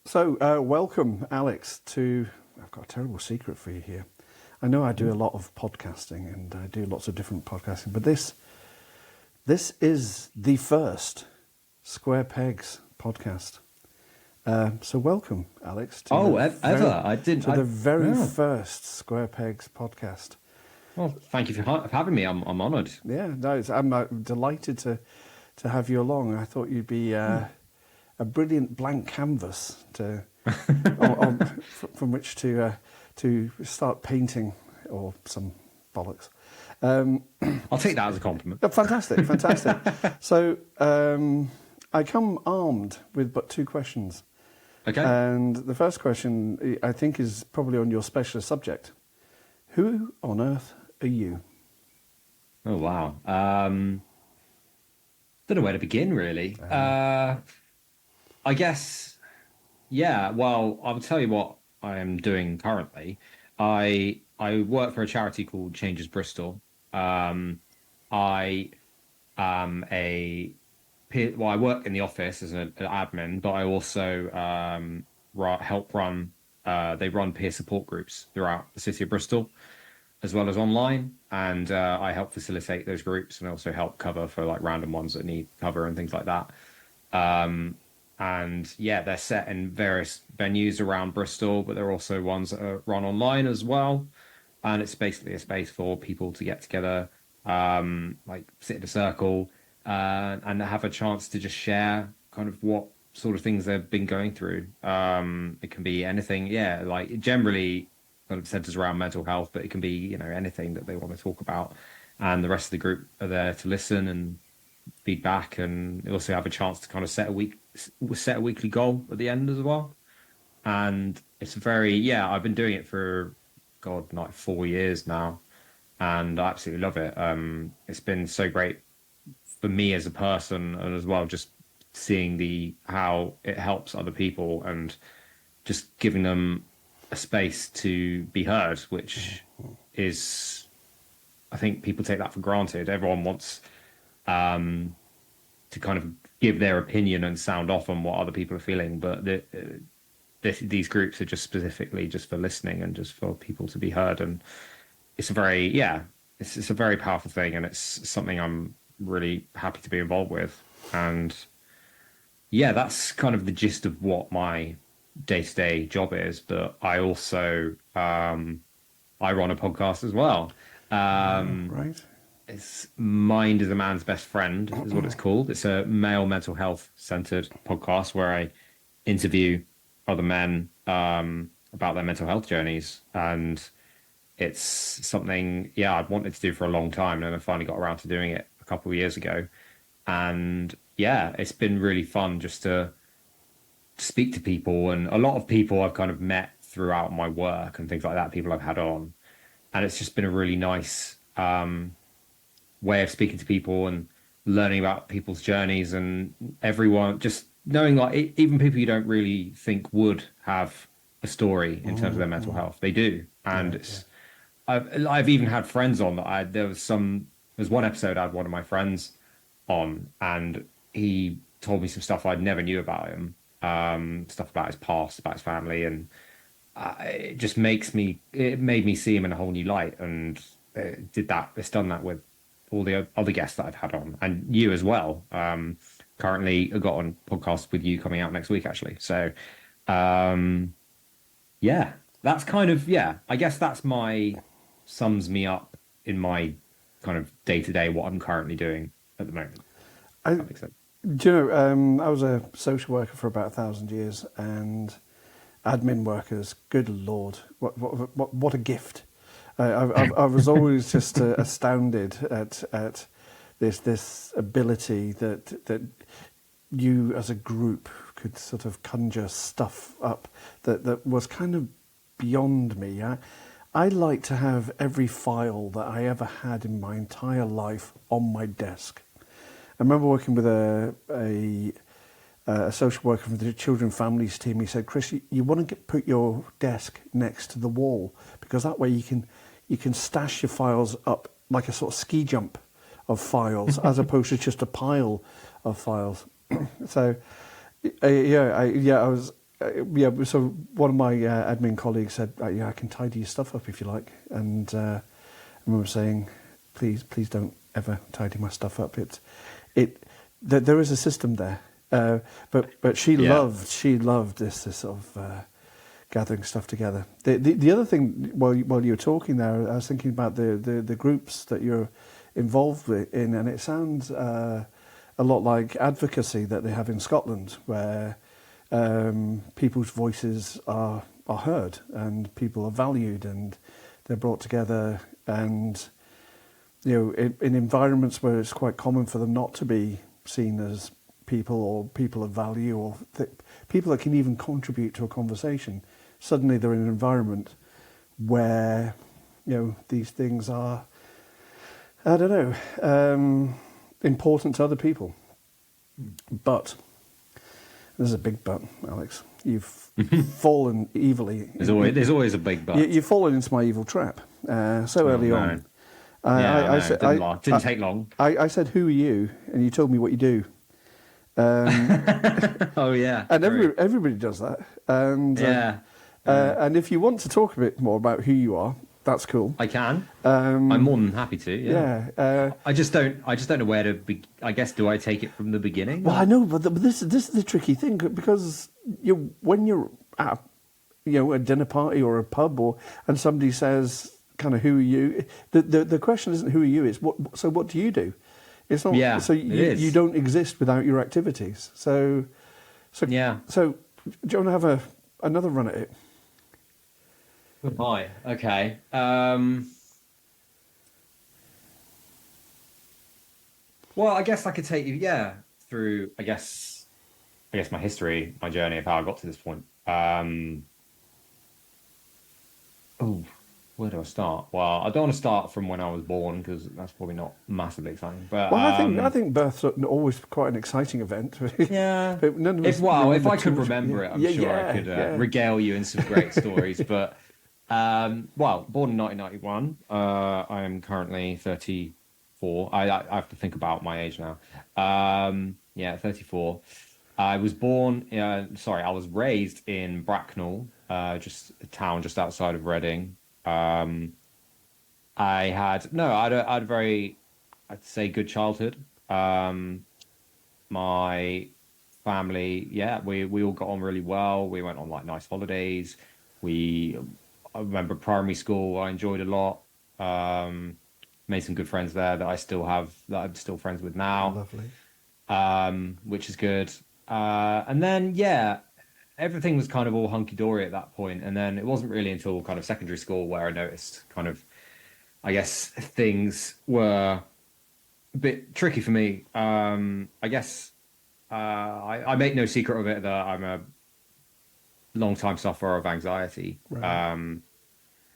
So, welcome, Alex, to... I've got a terrible secret for you here. I know I do a lot of podcasting and I do lots of different podcasting, but this is the first Square Pegs podcast. So welcome, Alex. To the very first Square Pegs podcast. Well, thank you for having me. I'm honoured. Yeah, no, I'm delighted to have you along. I thought you'd be a brilliant blank canvas from which to start painting, or some bollocks. I'll take that as a compliment. Fantastic. So I come armed with but two questions. Okay. And the first question, I think, is probably on your specialist subject. Who on earth are you? Oh, wow. Don't know where to begin, really. I guess, yeah, well, I'll tell you what I am doing currently. I work for a charity called Changes Bristol. I am I work in the office as an admin, but I also help run. They run peer support groups throughout the city of Bristol, as well as online, and I help facilitate those groups, and also help cover for like random ones that need cover and things like that. And yeah, they're set in various venues around Bristol, but there are also ones that are run online as well. And it's basically a space for people to get together, like sit in a circle, and have a chance to just share kind of what sort of things they've been going through. It can be anything, yeah, like generally kind of centers around mental health, but it can be, anything that they want to talk about. And the rest of the group are there to listen and feedback, and they also have a chance to kind of set a weekly goal at the end as well. And it's I've been doing it for like 4 years now, and I absolutely love it. It's been so great for me as a person, and as well just seeing how it helps other people, and just giving them a space to be heard, which is, I think people take that for granted. Everyone wants to kind of give their opinion and sound off on what other people are feeling, but these groups are just specifically just for listening and just for people to be heard. And it's it's a very powerful thing, and it's something I'm really happy to be involved with. And yeah, that's kind of the gist of what my day-to-day job is. But I also I run a podcast as well. Right. It's Mind is a Man's Best Friend is what it's called. It's a male mental health centered podcast where I interview other men about their mental health journeys. And it's something, I'd wanted to do for a long time, and I finally got around to doing it a couple of years ago. And yeah, it's been really fun just to speak to people, and a lot of people I've kind of met throughout my work and things like that, people I've had on. And it's just been a really nice way of speaking to people and learning about people's journeys, and everyone just knowing, like, even people you don't really think would have a story in terms of their mental health, they do. And I've even had friends on that there's one episode I had one of my friends on, and he told me some stuff I never knew about him, stuff about his past, about his family, and it made me see him in a whole new light. And it's done that with all the other guests that I've had on, and you as well. Currently I got on podcast with you coming out next week, actually. So that's kind of, I guess that's sums me up in my kind of day-to-day, what I'm currently doing at the moment. That makes sense. Do you know, I was a social worker for about 1,000 years, and admin workers, good Lord, what a gift. I was always just astounded at this ability that you as a group could sort of conjure stuff up that was kind of beyond me. I like to have every file that I ever had in my entire life on my desk. I remember working with a social worker from the children families team. He said, "Chris, you want to put your desk next to the wall, because that way you can stash your files up like a sort of ski jump of files, as opposed to just a pile of files." So I yeah, so one of my admin colleagues said, "Yeah, I can tidy your stuff up if you like." And I remember saying, "Please don't ever tidy my stuff up. There is a system there." But she Yeah. loved this sort of gathering stuff together. The other thing, while you were talking there, I was thinking about the groups that you're involved in, and it sounds a lot like advocacy that they have in Scotland, where people's voices are heard and people are valued and they're brought together, and in environments where it's quite common for them not to be seen as people of value, or people that can even contribute to a conversation. Suddenly they're in an environment where these things are, I don't know, important to other people. But there's a big but, Alex. You've fallen evilly. There's always a big but. You've fallen into my evil trap so early on. Didn't take long. I said, "Who are you?" And you told me what you do. Oh yeah, and everybody does that. And and if you want to talk a bit more about who you are, that's cool. I can. I'm more than happy to. Yeah. I just don't know where to be. I guess, do I take it from the beginning? Well, I know, but this is the tricky thing, because when you're at a dinner party or a pub, and somebody says, kind of, who are you? The question isn't who are you, it's what do you do? It's not. Yeah, so you don't exist without your activities. So yeah. So do you want to have another run at it? Hi. Okay. Well, I guess I could take you, through, I guess my history, my journey of how I got to this point. Where do I start? Well, I don't want to start from when I was born, because that's probably not massively exciting. But I think birth's always quite an exciting event. Yeah. If I could remember it, I'm sure I could regale you in some great stories. But born in 1991. I am currently 34. I have to think about my age now. 34. I was I was raised in Bracknell, just a town just outside of Reading. I had a very, I'd say, good childhood. My family, we all got on really well. We went on like nice holidays. I remember primary school, I enjoyed a lot. Made some good friends there that I'm still friends with now. Lovely. Which is good. And then, everything was kind of all hunky-dory at that point. And then it wasn't really until kind of secondary school where I noticed kind of, I guess, things were a bit tricky for me. I guess I make no secret of it that I'm a long-time sufferer of anxiety. Right.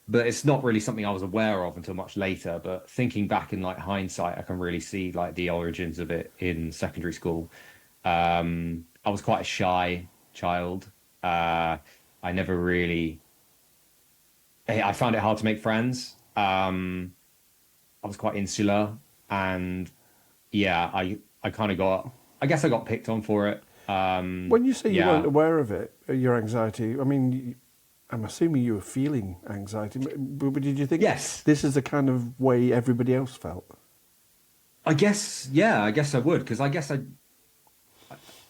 But it's not really something I was aware of until much later. But thinking back in like hindsight, I can really see like the origins of it in secondary school. I was quite a shy child. I never really. I found it hard to make friends. I was quite insular, and I kind of got. I guess I got picked on for it. When you say you weren't aware of it, your anxiety, I mean, I'm assuming you were feeling anxiety. But did you think, yes, this is the kind of way everybody else felt? I guess, I guess I would, because I guess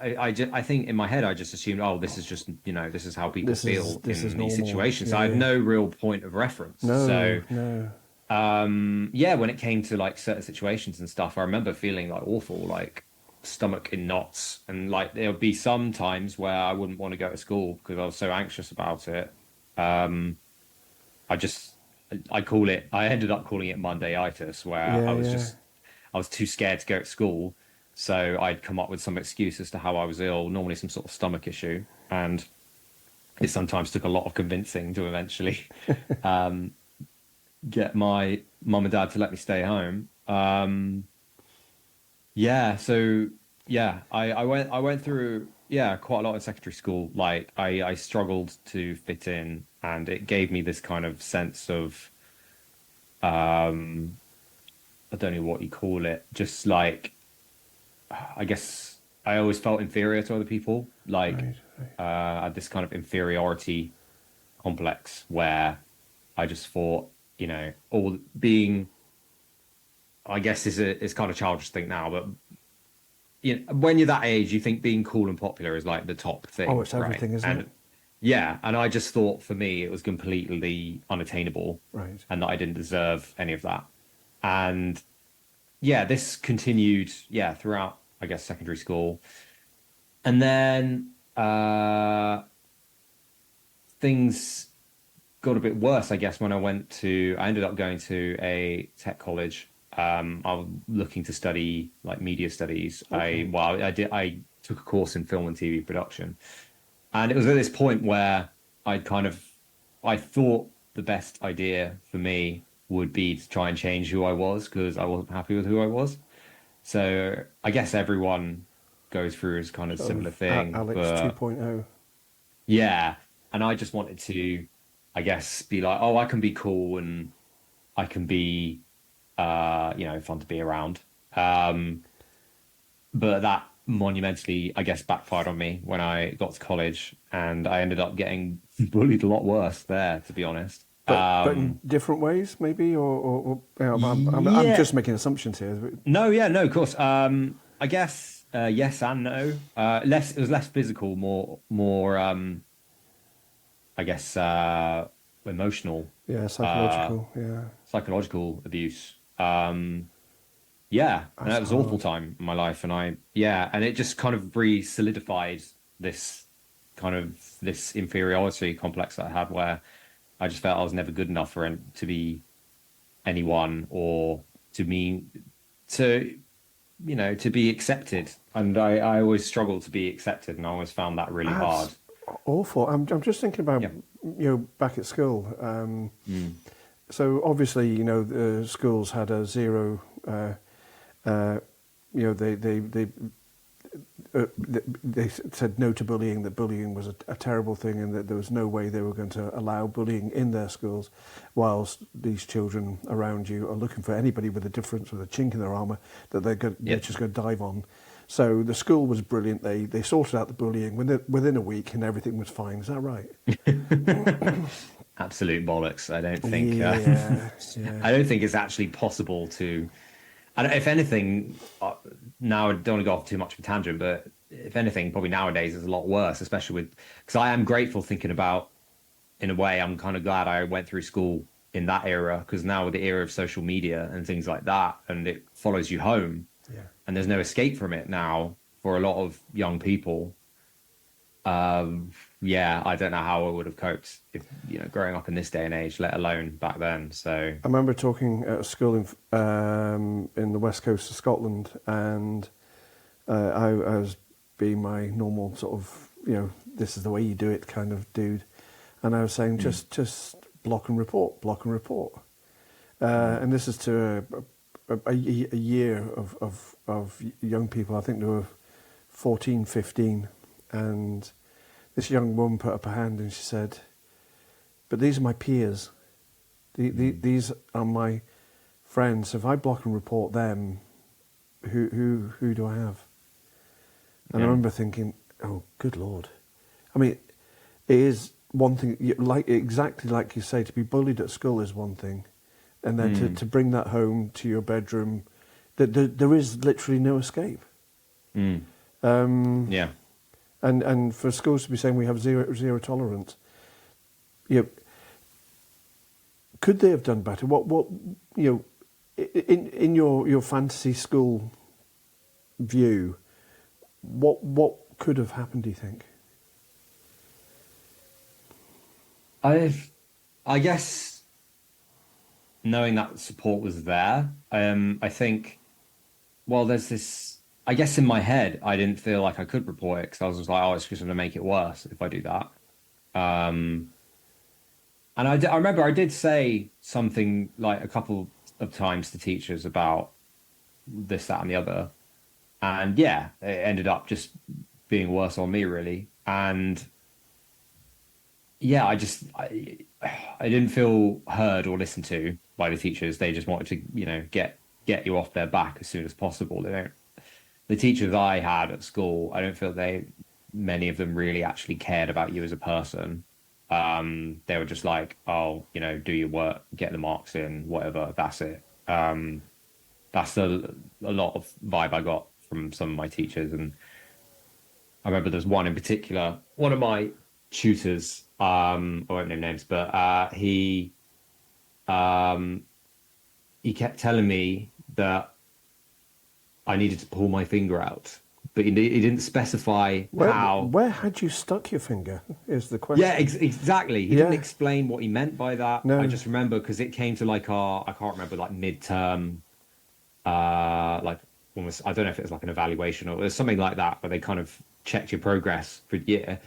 I think in my head I just assumed, this is just this is how people feel in these situations. So I have no real point of reference. No. When it came to like certain situations and stuff, I remember feeling like awful, like stomach in knots, and like there would be some times where I wouldn't want to go to school because I was so anxious about it. I ended up calling it Monday-itis, where I was too scared to go to school. So I'd come up with some excuse as to how I was ill, normally some sort of stomach issue. And it sometimes took a lot of convincing to eventually get my mum and dad to let me stay home. I went through quite a lot in secondary school. Like I struggled to fit in, and it gave me this kind of sense of I don't know what you call it, just like I guess I always felt inferior to other people. Like Okay. I had this kind of inferiority complex where I just thought, all being, I guess is kind of childish thing now, but when you're that age, you think being cool and popular is like the top Oh, thing, it's right? everything, isn't it? And yeah, and I just thought for me it was completely unattainable Right. and that I didn't deserve any of that. And yeah, this continued, yeah, throughout, I guess, secondary school. And then things got a bit worse, I guess, when I ended up going to a tech college. I was looking to study like media studies. Okay. I took a course in film and TV production. And it was at this point where I thought the best idea for me would be to try and change who I was because I wasn't happy with who I was. So I guess everyone goes through this kind of Sort similar of thing, Alex but 2.0. yeah, and I just wanted to, I guess, be like, oh, I can be cool and I can be, fun to be around. Um, but that monumentally, I guess, backfired on me when I got to college, and I ended up getting bullied a lot worse there, to be honest. But in different ways, maybe, I'm Yeah, just making assumptions here. no, yeah, no, of course. I guess yes and no. Less, it was less physical, more, I guess, emotional, Yeah, uh, psychological. Yeah, psychological abuse. Yeah, and that's that was an awful hard. time in my life, and it just kind of re-solidified this this inferiority complex that I had, where I just felt I was never good enough to be anyone or to me to to be accepted, and I always struggled to be accepted, and I always found that really hard. That's awful. I'm just thinking about Yeah. back at school. Mm. So obviously, the schools had a zero. Uh, they said no to bullying. That bullying was a terrible thing, and that there was no way they were going to allow bullying in their schools. Whilst these children around you are looking for anybody with a difference, with a chink in their armour, that they're Yep. just going to dive on. So the school was brilliant. They sorted out the bullying within a week, and everything was fine. Is that right? Absolute bollocks. Yeah, yeah. I don't think it's actually possible to. And if anything, now I don't want to go off too much of a tangent, but if anything, probably nowadays is a lot worse, especially with because I am grateful thinking about, in a way, I'm kind of glad I went through school in that era because now with the era of social media and things like that, and it follows you home, Yeah. and there's no escape from it now for a lot of young people. Yeah, I don't know how I would have coped if growing up in this day and age, let alone back then. So I remember talking at a school in the west coast of Scotland, and I was being my normal sort of, this is the way you do it kind of dude, and I was saying just block and report, block and report, and this is to a year of young people. I think there were 14, 15, and this young woman put up her hand and she said, "But these are my peers. These are my friends. If I block and report them, who do I have?" And I yeah. remember thinking, "Oh, good Lord!" I mean, it is one thing, exactly like you say, to be bullied at school is one thing, and then to bring that home to your bedroom, there is literally no escape. Mm. Yeah. And for schools to be saying we have zero tolerance, could they have done better? What in your fantasy school view, what could have happened? Do you think? I guess knowing that support was there, I think, well, there's this, I guess in my head, I didn't feel like I could report it because I was just like, oh, it's just going to make it worse if I do that. Um, and I remember I did say something like a couple of times to teachers about this, that, and the other. And yeah, it ended up just being worse on me, really. And yeah, I didn't feel heard or listened to by the teachers. They just wanted to, get you off their back as soon as possible. They don't. The teachers I had at school, I don't feel many of them really actually cared about you as a person. They were just like, oh, do your work, get the marks in, whatever, that's it. That's a lot of vibe I got from some of my teachers. And I remember there's one in particular, one of my tutors, I won't name names, but um, he kept telling me that I needed to pull my finger out, but he didn't specify how. Where had you stuck your finger? Is the Yeah, question. exactly. He didn't Yeah. explain what he meant by that. I No. just remember because it came to like I can't remember, like midterm, like almost, I don't know if it was like an evaluation or there's something like that, where they kind of checked your progress for the year.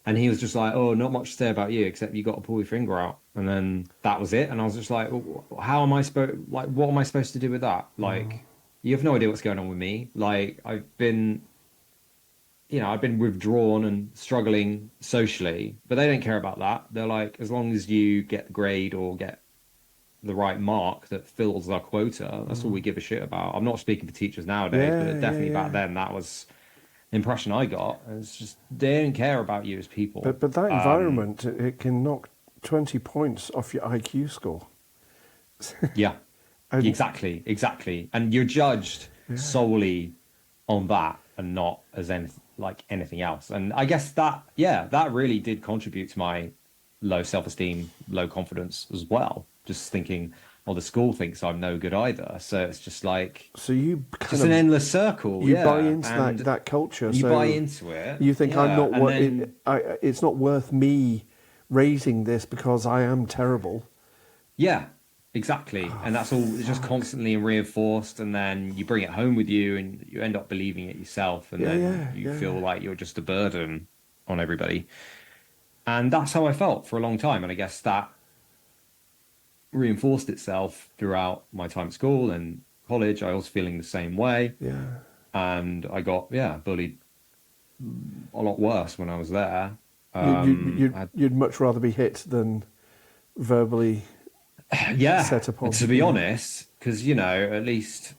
And he was just like, oh, not much to say about you, except you got to pull your finger out. And then that was it. And I was just like, how am I supposed, like, what am I supposed to do with that? Like, you have no idea what's going on with me. Like, I've been withdrawn and struggling socially, but they don't care about that. They're like, as long as you get the grade or get the right mark that fills our quota, that's all we give a shit about. I'm not speaking for teachers nowadays, Yeah, but yeah, definitely back yeah. then, that was the impression I got. It's just, they don't care about you as people. But that environment, it can knock 20 points off your IQ score. Yeah, And exactly. And you're judged solely on that and not as anything else. And I guess that, yeah, that really did contribute to my low self-esteem, low confidence as well. Just thinking, well, the school thinks I'm no good either. So it's just like, so you kind just an of endless circle. you buy Yeah. into And that culture. you buy So into it. you think I'm Yeah. not And worth then, it's not worth me raising this because I am terrible. yeah, exactly. Oh, And that's all just fuck. constantly reinforced. And then you bring it home with you and you end up believing it yourself. And Yeah, then yeah, you feel yeah. like you're just a burden on everybody. And that's how I felt for a long time. And I guess that reinforced itself throughout my time at school and college. I was feeling the same way. Yeah. And I got, yeah, bullied a lot worse when I was there. I You'd much rather be hit than verbally Yeah, set upon. to be Yeah. honest, because at least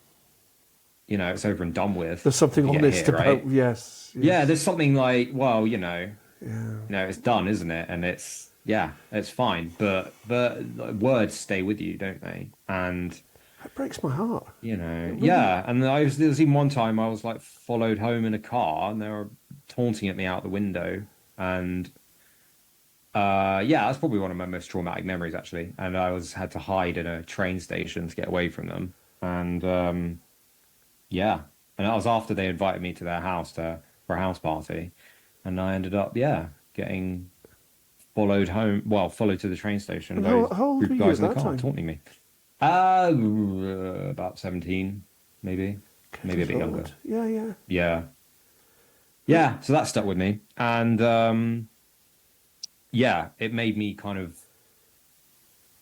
it's over and done with There's something if you get honest hit, about right? yes, Yeah, yes. there's something like, well, Yeah. it's done, isn't it? And it's yeah, it's fine. But like, words stay with you, don't they? And That breaks my heart. It really. yeah. And there was even one time I was like followed home in a car, and they were taunting at me out the window, and yeah, that's probably one of my most traumatic memories actually. And I had to hide in a train station to get away from them. And yeah, and that was after they invited me to their house for a house party, and I ended up getting followed home. Well, followed to the train station And by a how old group were of you guys at in the that car time? taunting me. About 17, maybe Good a bit younger. Lord. Yeah, yeah. Yeah, But yeah. So that stuck with me, and yeah, it made me kind of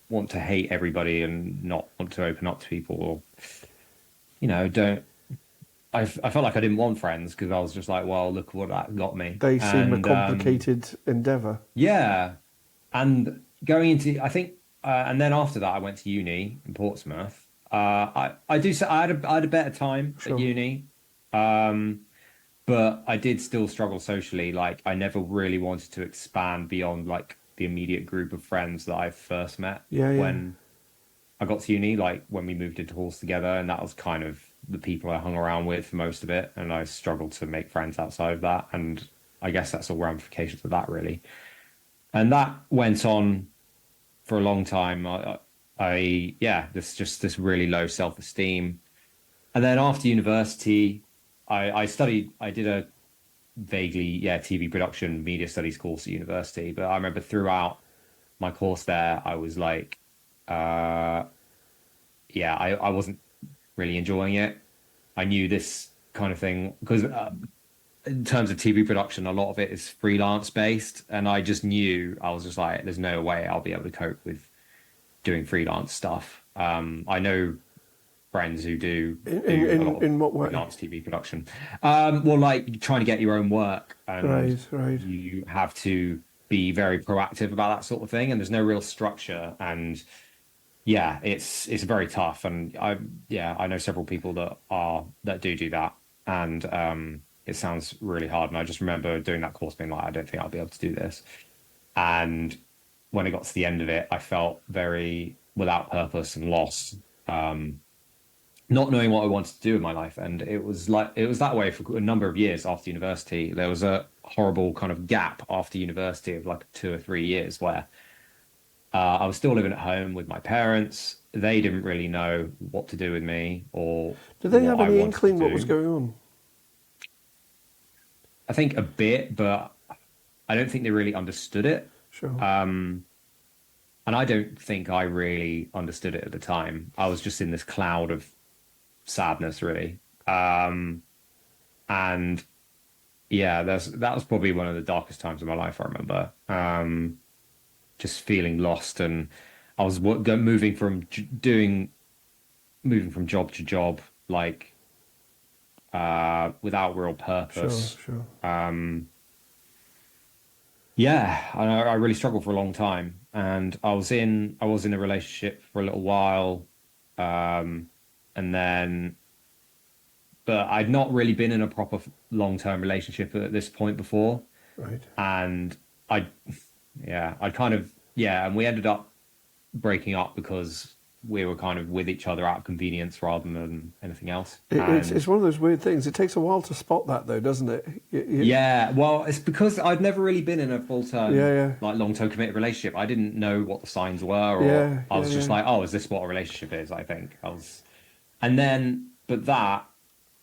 want to hate everybody and not want to open up to people, or don't. I felt like I didn't want friends because I was just like, well, look what that got me, they seem a and complicated endeavour. yeah, and going into, I think, and then after that, I went to uni in Portsmouth. I do say I had a better time at Sure. uni, um, but I did still struggle socially. Like I never really wanted to expand beyond like the immediate group of friends that I first met Yeah, yeah. when I got to uni, like when we moved into halls together, and that was kind of the people I hung around with for most of it. And I struggled to make friends outside of that. And I guess that's all ramifications of that, really. And that went on for a long time. Yeah, this really low self esteem. And then after university, I did a vaguely, yeah, TV production media studies course at university. But I remember throughout my course there, I was like, uh, yeah, I wasn't really enjoying it. I knew this kind of thing because in terms of TV production, a lot of it is freelance based, and I just knew I was just like, there's no way I'll be able to cope with doing freelance stuff. I know friends who do a lot of In what way? freelance TV production. Well, like trying to get your own work, and Right, right. you have to be very proactive about that sort of thing, and there's no real structure, and yeah, it's very tough, and I know several people that do that, and it sounds really hard. And I just remember doing that course being like, I don't think I'll be able to do this. And when I got to the end of it, I felt very without purpose and lost, not knowing what I wanted to do in my life. And it was that way for a number of years after university. There was a horrible kind of gap after university of like 2 or 3 years where I was still living at home with my parents. They didn't really know what to do with me or Did they what have I any wanted to inkling what was do. going on? I think a bit, but I don't think they really understood it. Sure. And I don't think I really understood it at the time. I was just in this cloud of sadness, really. And yeah, that was probably one of the darkest times of my life, I remember. Just feeling lost, and I was moving from job to job, like without real Sure, purpose. sure. Yeah, I really struggled for a long time, and I was in a relationship for a little while, and then, but I'd not really been in a proper long-term relationship at this point before, Right. and I, yeah, I kind of, yeah, and we ended up breaking up because we were kind of with each other out of convenience rather than anything else. And It's one of those weird things. It takes a while to spot that, though, doesn't it? yeah, well, it's because I'd never really been in a full-term, Yeah, like long-term committed relationship. I didn't know what the signs were, or yeah, I yeah, was just yeah. like, oh, is this what a relationship is? I think I was, and then, but that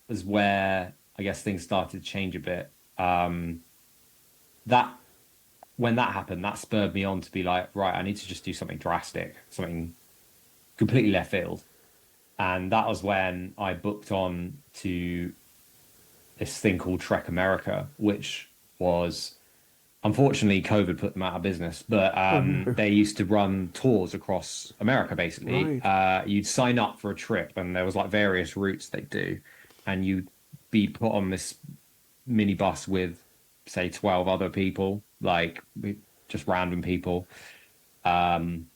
was where I guess things started to change a bit. That when that happened, that spurred me on to be like, right, I need to just do something drastic, something completely left field. And that was when I booked on to this thing called Trek America, which was unfortunately COVID put them out of business, but Oh no. they used to run tours across America basically. Right. You'd sign up for a trip and there was like various routes they do, and you'd be put on this minibus with say 12 other people, like just random people. And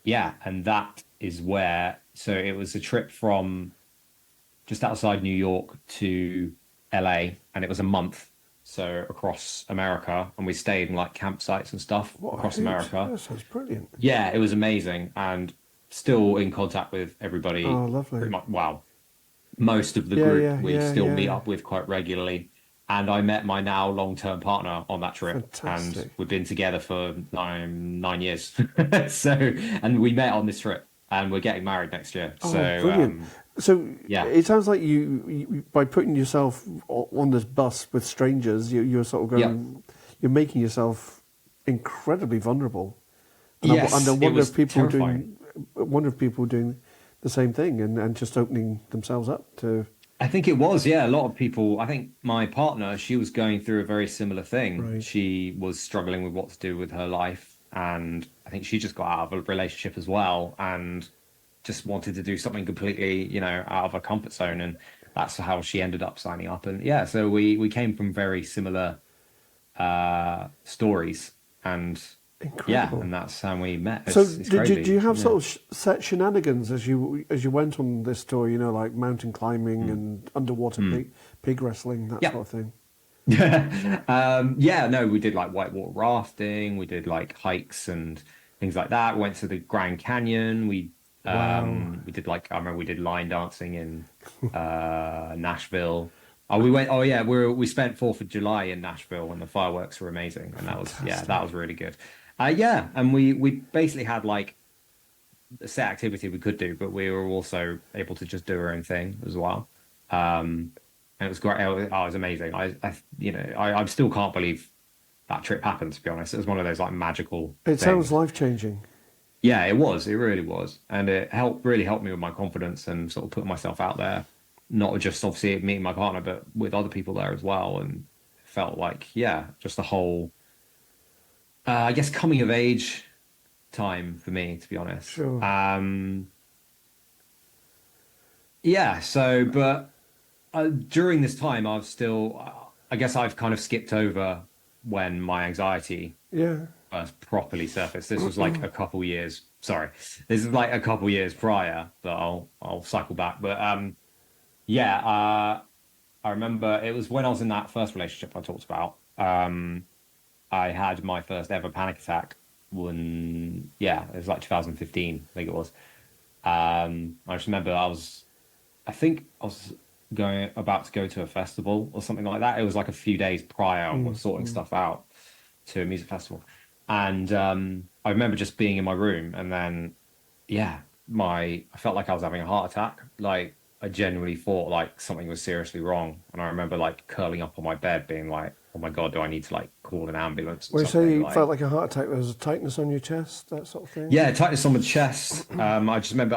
yeah, and that is where, so it was a trip from just outside New York to LA, and it was a month. So across America, and we stayed in like campsites and stuff What a across hoot. America. That sounds brilliant. Yeah, it was amazing, and still in contact with everybody. Oh, lovely. Pretty much, wow, most of the Yeah, group yeah, we yeah, still meet yeah. up with quite regularly. And I met my now long-term partner on that trip, and Fantastic. we've been together for 9 years. So, and we met on this trip, and we're getting married next year. Oh, So, brilliant. So yeah, it sounds like you by putting yourself on this bus with strangers, you're sort of yeah, going, you're making yourself incredibly vulnerable. And I yes, it wonder was if people are terrifying. doing the same thing and just opening themselves up to. I think it was, yeah. A lot of people, I think my partner, she was going through a very similar thing. Right. She was struggling with what to do with her life. And I think she just got out of a relationship as well and just wanted to do something completely, out of her comfort zone. And that's how she ended up signing up. And yeah, so we came from very similar stories. And yeah, Incredible. and that's how we met. So It's crazy. do you have Yeah. sort of set shenanigans as you went on this tour? Like mountain climbing Mm. and underwater Mm. pig wrestling, that Yeah. sort of thing. Yeah, no, we did like whitewater rafting, we did like hikes and things like that. We went to the Grand Canyon. Wow. We did like, I remember we did line dancing in Nashville. Oh, we went. Oh, yeah, we spent 4th of July in Nashville, and the fireworks were amazing, and that was that was really good. Yeah, and we basically had like a set activity we could do, but we were also able to just do our own thing as well. And it was great. It was amazing. I still can't believe that trip happened. To be honest, it was one of those like magical It sounds things. life changing. Yeah, it was. It really was, and it really helped me with my confidence and sort of putting myself out there, not just obviously meeting my partner, but with other people there as well. And it felt like, yeah, just the whole, I guess, coming of age time for me, to be honest. Sure. Yeah. So, but during this time, I guess I've kind of skipped over when my anxiety Yeah. first properly surfaced. This was like a couple years. Sorry, this is like a couple years prior, but I'll cycle back. But yeah, I remember it was when I was in that first relationship I talked about. I had my first ever panic attack when, yeah, it was like 2015, I think it was. I just remember I think I was going about to go to a festival or something like that. It was like a few days prior. I was sorting stuff out to a music festival, and I remember just being in my room, and then yeah, I felt like I was having a heart attack. Like I genuinely thought like something was seriously wrong, and I remember like curling up on my bed, being like, "Oh my God, do I need to like call an ambulance or When you say something?" you felt Like like a heart attack, there was a tightness on your chest, that sort of thing? yeah, tightness on the chest. I just remember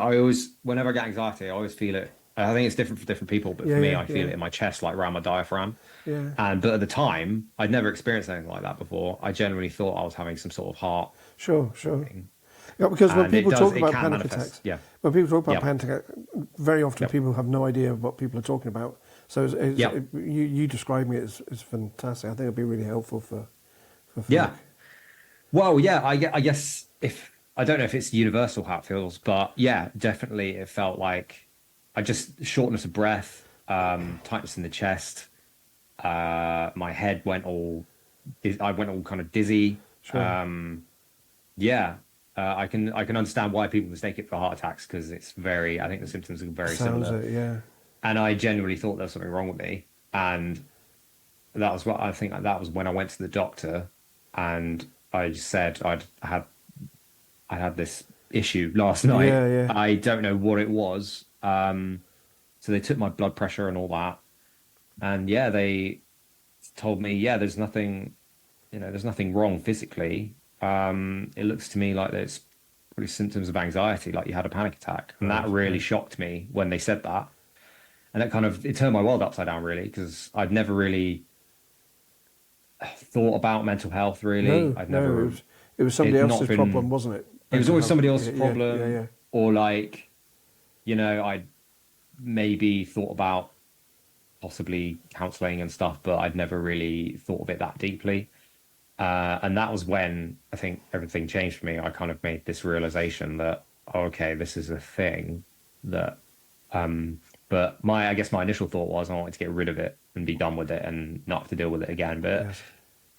whenever I get anxiety, I always feel it. I think it's different for different people, but Yeah, for me, yeah, I feel yeah, it in my chest, like around my diaphragm. yeah. But at the time, I'd never experienced anything like that before. I generally thought I was having some sort of heart Sure, sure. thing, Yeah, because when and people talk it about can panic manifest. attacks, Yeah, when people talk about yep, panic attack, very often yep, people have no idea what people are talking about. So yep, you describing it is fantastic. I think it'd be really helpful for folk. yeah. Well, yeah, I guess if I don't know if it's universal how it feels, but yeah, definitely it felt like I just shortness of breath, tightness in the chest. My head went I went all kind of dizzy. Sure. Um, yeah, I can understand why people mistake it for heart attacks because I think the symptoms are very Sounds similar. it, yeah. And I genuinely thought there was something wrong with me, and that was what I think that was when I went to the doctor, and I just said I had this issue last night. Yeah, yeah. I don't know what it was. So they took my blood pressure and all that, and yeah, they told me, yeah, there's nothing wrong physically. It looks to me like there's probably symptoms of anxiety, like you had a panic attack. And Right, that really right. shocked me when they said that. And it turned my world upside down, really, because I'd never really thought about mental health, really. No, no, it was somebody It not else's problem, been, wasn't it? it was Mental always health. somebody Yeah, else's yeah, yeah, problem, yeah. or like, I maybe thought about possibly counseling and stuff, but I'd never really thought of it that deeply. And that was when I think everything changed for me. I kind of made this realization that, oh, okay, this is a thing that, but I guess my initial thought was I wanted to get rid of it and be done with it and not have to deal with it again. But Yes.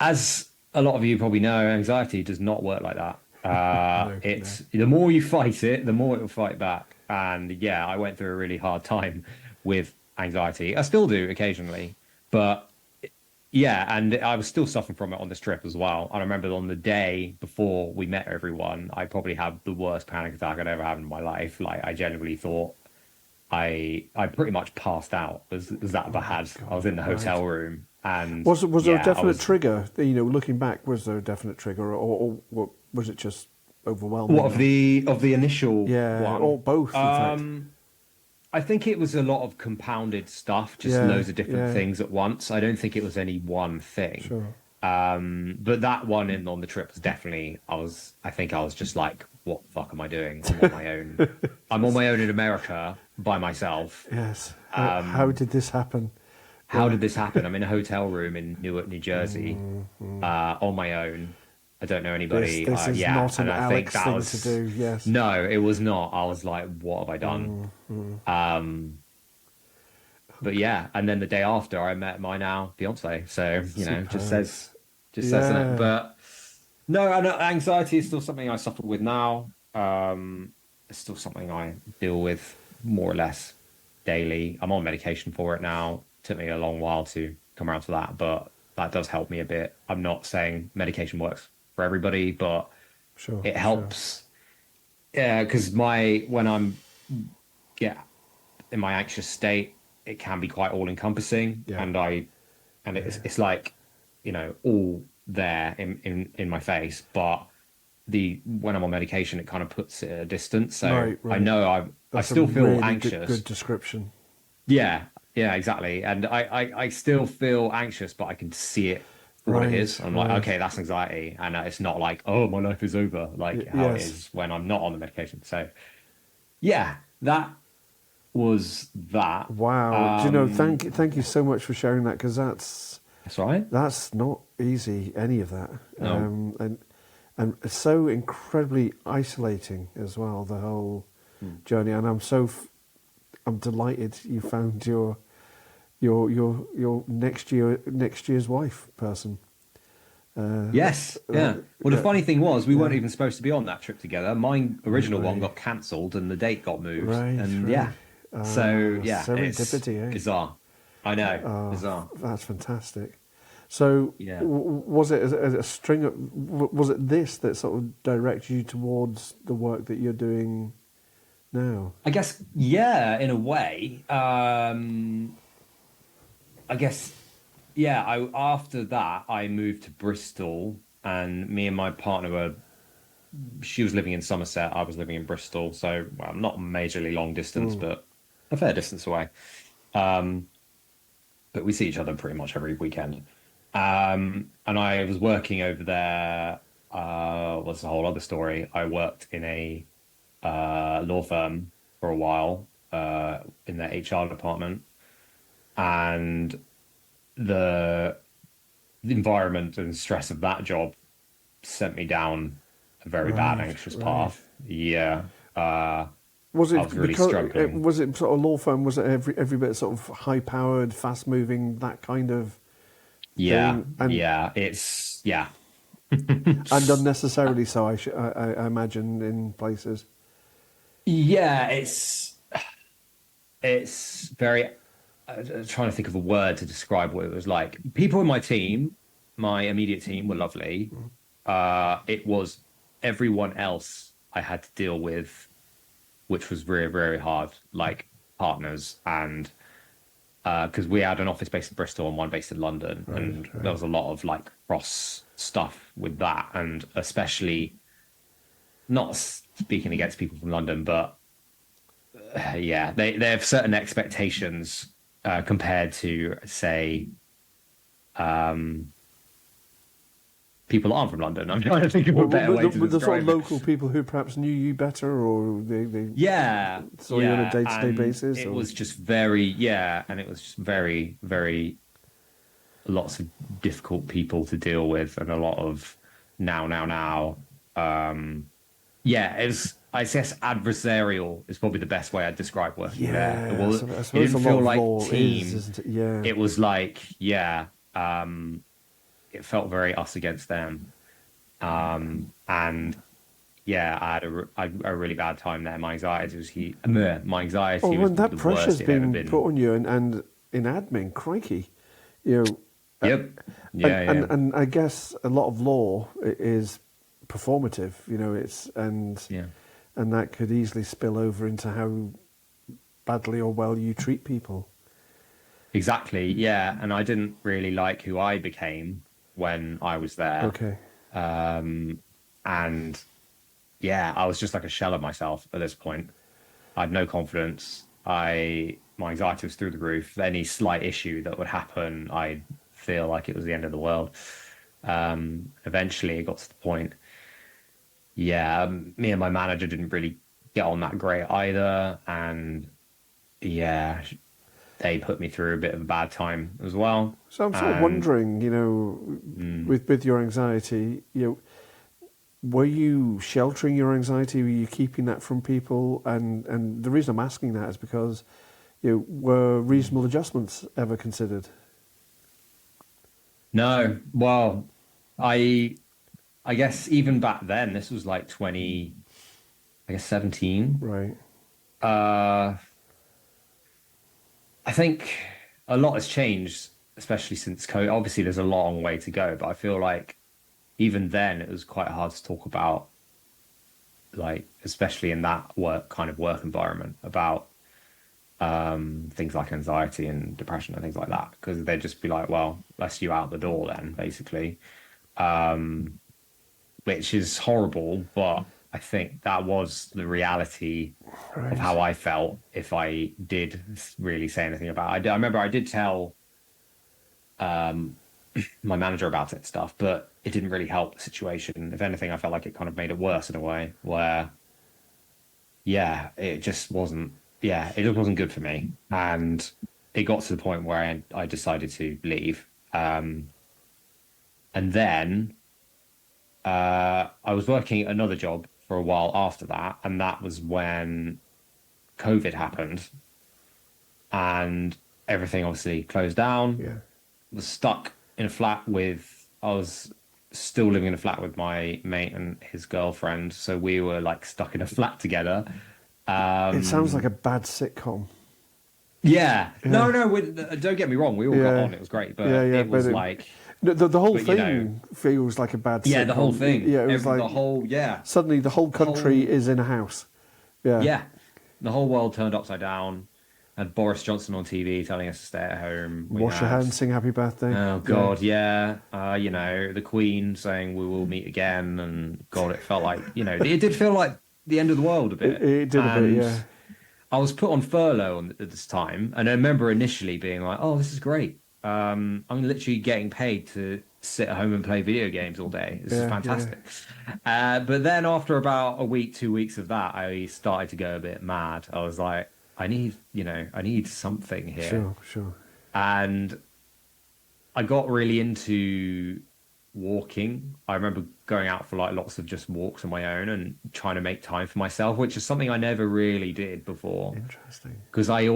as a lot of you probably know, anxiety does not work like that. No, no. It's the more you fight it, the more it will fight back. And yeah, I went through a really hard time with anxiety. I still do occasionally, but yeah, and I was still suffering from it on this trip as well. I remember on the day before we met everyone, I probably had the worst panic attack I'd ever had in my life. Like I genuinely thought I pretty much passed out. Was that Oh bad? I was God, in the right. hotel room, and Was there a yeah, I definite was. trigger? Looking back, was there a definite trigger, or was it just What overwhelming? of Or the initial yeah, or one? both, in fact. I think it was a lot of compounded stuff, just Yeah, loads of different yeah, things at once. I don't think it was any one thing. sure. But that one in on the trip was definitely I think I was just like, what the fuck am I doing? I'm on my own. I'm on my own in America by myself. Yes. How Um, did this happen? how Yeah. did this happen? I'm in a hotel room in Newark, New Jersey, on my own. I don't know anybody. This is Yeah, not and an I think Alex that thing to was do. Yes. no, it was not. I was like, what have I done? Um, but yeah, and then the day after, I met my now fiance. So Superb. just says in it. Yeah. But no, anxiety is still something I suffer with now. It's still something I deal with more or less daily. I'm on medication for it now. Took me a long while to come around to that, but that does help me a bit. I'm not saying medication works for everybody, but Sure. it Sure. helps. Yeah, because when I'm yeah in my anxious state, it can be quite all encompassing, Yeah. and Yeah. it's like all there in my face, but the when I'm on medication, it kind of puts it at a distance. So Right. I Right. know I That's a still feel really good anxious. description. Yeah, yeah, exactly. And I still feel anxious, but I can see it for what it Right. is. I'm like, Right. okay, that's anxiety, and it's not like, oh, my life is over, like how it Yes. is when I'm not on the medication. So yeah, that was that. Wow. Do you know? Thank you so much for sharing that, because That's right. that's not easy. Any of that. No. And it's so incredibly isolating as well. The whole Hmm. journey, and I'm delighted you found your next year's wife person. Yes, yeah. Well, the Yeah, funny thing was, we weren't yeah. even supposed to be on that trip together. My No original one way. got cancelled and the date got moved. Right, And right. yeah, so yeah, it's Serendipity, eh? bizarre. I know, Oh, bizarre. that's fantastic. So, Yeah. was it a string of? Was it this that sort of directed you towards the work that you're doing now? I guess, yeah, in a way. I guess, yeah, after that, I moved to Bristol and me and my partner were, she was living in Somerset, I was living in Bristol. So, well, not majorly long distance, Mm, but a fair distance away. Um, but we see each other pretty much every weekend. And I was working over there. Was a whole other story. I worked in a law firm for a while in their HR department, and the, the environment and stress of that job sent me down a very bad, right, anxious right. path. Yeah, Was I was it really because struggling. was it sort of law firm? Was it every bit sort of high powered, fast moving, that kind of Yeah, thing, yeah, it's yeah. and unnecessarily so? I imagine in places. Yeah, it's very. Trying to think of a word to describe what it was like. People in my team, my immediate team, were lovely. It was everyone else I had to deal with, which was very, very hard. Like partners and because we had an office based in Bristol and one based in London, Right, and there right. was a lot of like cross stuff with that, and especially not speaking against people from London, but yeah, they have certain expectations compared to say um, people that aren't from London. I'm trying to think of a better way to With the sort of describe it. local people who perhaps knew you better, or they Yeah, saw you on a yeah, day to day and basis, it or was just very yeah, and it was just very very lots of difficult people to deal with, and a lot of now. Um, yeah, it was. I guess adversarial is probably the best way I'd describe working there. yeah, I It suppose a didn't lot feel of like law is, team. isn't it? Yeah, It was like, yeah, it felt very us against them. And yeah, I had a really bad time there. My well, anxiety was when probably that the worst pressure's it had ever been been. put on you, and in admin, crikey, you know, Yep. Yeah, yeah, and I guess a lot of law is performative, you know, yeah. and that could easily spill over into how badly or well you treat people. Exactly. Yeah. And I didn't really like who I became when I was there. Okay, And yeah, I was just like a shell of myself at this point. I had no confidence. My anxiety was through the roof. Any slight issue that would happen, I'd feel like it was the end of the world. Eventually, it got to the point. Yeah, me and my manager didn't really get on that great either, and yeah, they put me through a bit of a bad time as well. so I'm sort of And wondering, you know, mm, with your anxiety, you know, were you sheltering your anxiety? Were you keeping that from people? And the reason I'm asking that is because, you know, were reasonable adjustments ever considered? no, well, I I guess even back then, this was like 20, I guess 17. Right. Uh, I think a lot has changed, especially since COVID. Obviously, there's a long way to go, but I feel like even then it was quite hard to talk about, like, especially in that work environment, about things like anxiety and depression and things like that, because they'd just be like, well, that's you out the door then, basically, which is horrible, but I think that was the reality of Right. how I felt if I did really say anything about it. I remember I did tell my manager about it and stuff, but it didn't really help the situation. If anything, I felt like it kind of made it worse in a way where, yeah, it just wasn't good for me. And it got to the point where I decided to leave. And then I was working another job for a while after that. And that was when COVID happened. And everything obviously closed down. Yeah. Was stuck in a flat with, I was still living in a flat with my mate and his girlfriend. So we were like stuck in a flat together. It sounds like Um, a bad sitcom. yeah, Yeah. no, don't get me wrong. We all got Yeah. on. It was great, Yeah, but yeah. it But was like, the whole but you know, thing feels like a bad yeah, the whole sitcom. thing, Yeah, it was like the whole, yeah, suddenly the whole the country whole, is in a house. Yeah. yeah, the whole world turned upside down. Had Boris Johnson on TV telling us to stay at home. We Wash your had, hands, sing happy birthday. oh Yeah. God, yeah, you know, the Queen saying we will meet again, and God, it felt like, you know, it did feel like the end of the world a bit. It did a bit, And yeah. I was put on furlough at this time, and I remember initially being like, "Oh, this is great. I'm literally getting paid to sit at home and play video games all day. This is Yeah, yeah. fantastic." But then after about a week, 2 weeks of that, I started to go a bit mad. I was like, "I need, you know, I need something here." Sure, sure. And I got really into walking. I remember going out for like lots of just walks on my own and trying to make time for myself, which is something I never really did before. Interesting. Because I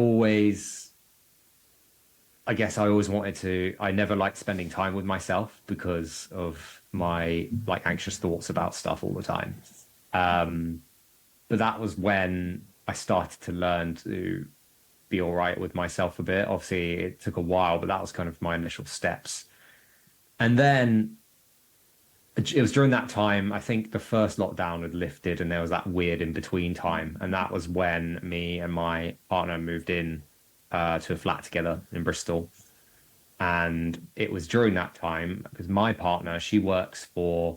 guess I always wanted to, I never liked spending time with myself because of my like anxious thoughts about stuff all the time. Um, but that was when I started to learn to be all right with myself a bit. Obviously, it took a while, but that was kind of my initial steps. And then it was during that time, I think the first lockdown had lifted and there was that weird in between time. And that was when me and my partner moved in to a flat together in Bristol. And it was during that time because my partner, she works for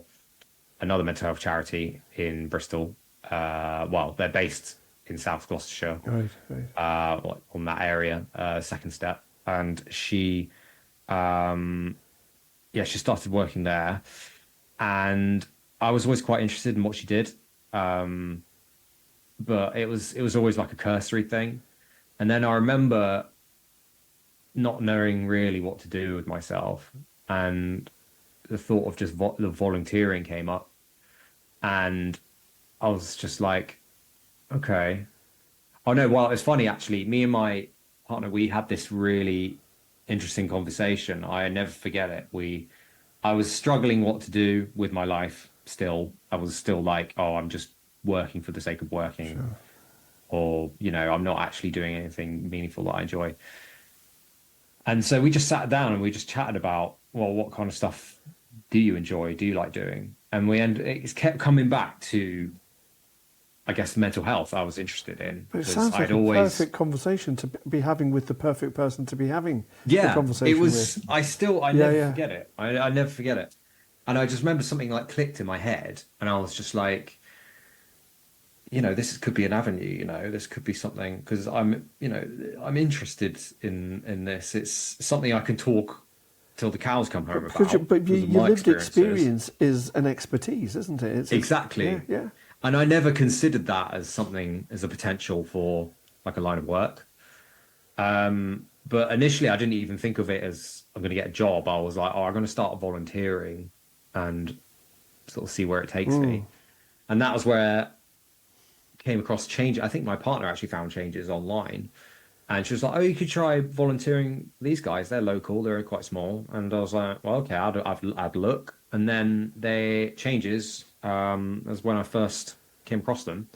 another mental health charity in Bristol. Well, they're based in South Gloucestershire, Right, right. like on that area, Second Step. And she, yeah, she started working there, and I was always quite interested in what she did. Um, but it was always like a cursory thing. And then I remember not knowing really what to do with myself, and the thought of just the volunteering came up, and I was just like, okay. Oh no, well, it's funny actually. Me and my partner, we had this really interesting conversation. I never forget it. I was struggling what to do with my life still. I was still like, oh, I'm just working for the sake of working, Sure. or, you know, I'm not actually doing anything meaningful that I enjoy. And so we just sat down and we just chatted about, well, what kind of stuff do you enjoy? Do you like doing? And it kept coming back to, I guess, mental health I was interested in But it because sounds like I'd a always, perfect conversation to be having with the perfect person to be having the yeah, conversation it was, with. I Yeah, never yeah. forget it. I never forget it. And I just remember something like clicked in my head and I was just like, you know, could be an avenue, you know, this could be something because you know, I'm interested in this. It's something I can talk till the cows come home Because about because of your my lived experiences. experience is an expertise, isn't it? Yeah, Exactly. yeah. And I never considered that as something as a potential for like a line of work. But initially I didn't even think of it as I'm going to get a job. I was like, oh, I'm going to start volunteering and sort of see where it takes me. And that was where came across change. I think my partner actually found changes online, and she was like, "Oh, you could try volunteering. These guys, they're local, they're quite small." And I was like, "Well, okay, I'd look." And then they changes as when I first came across them,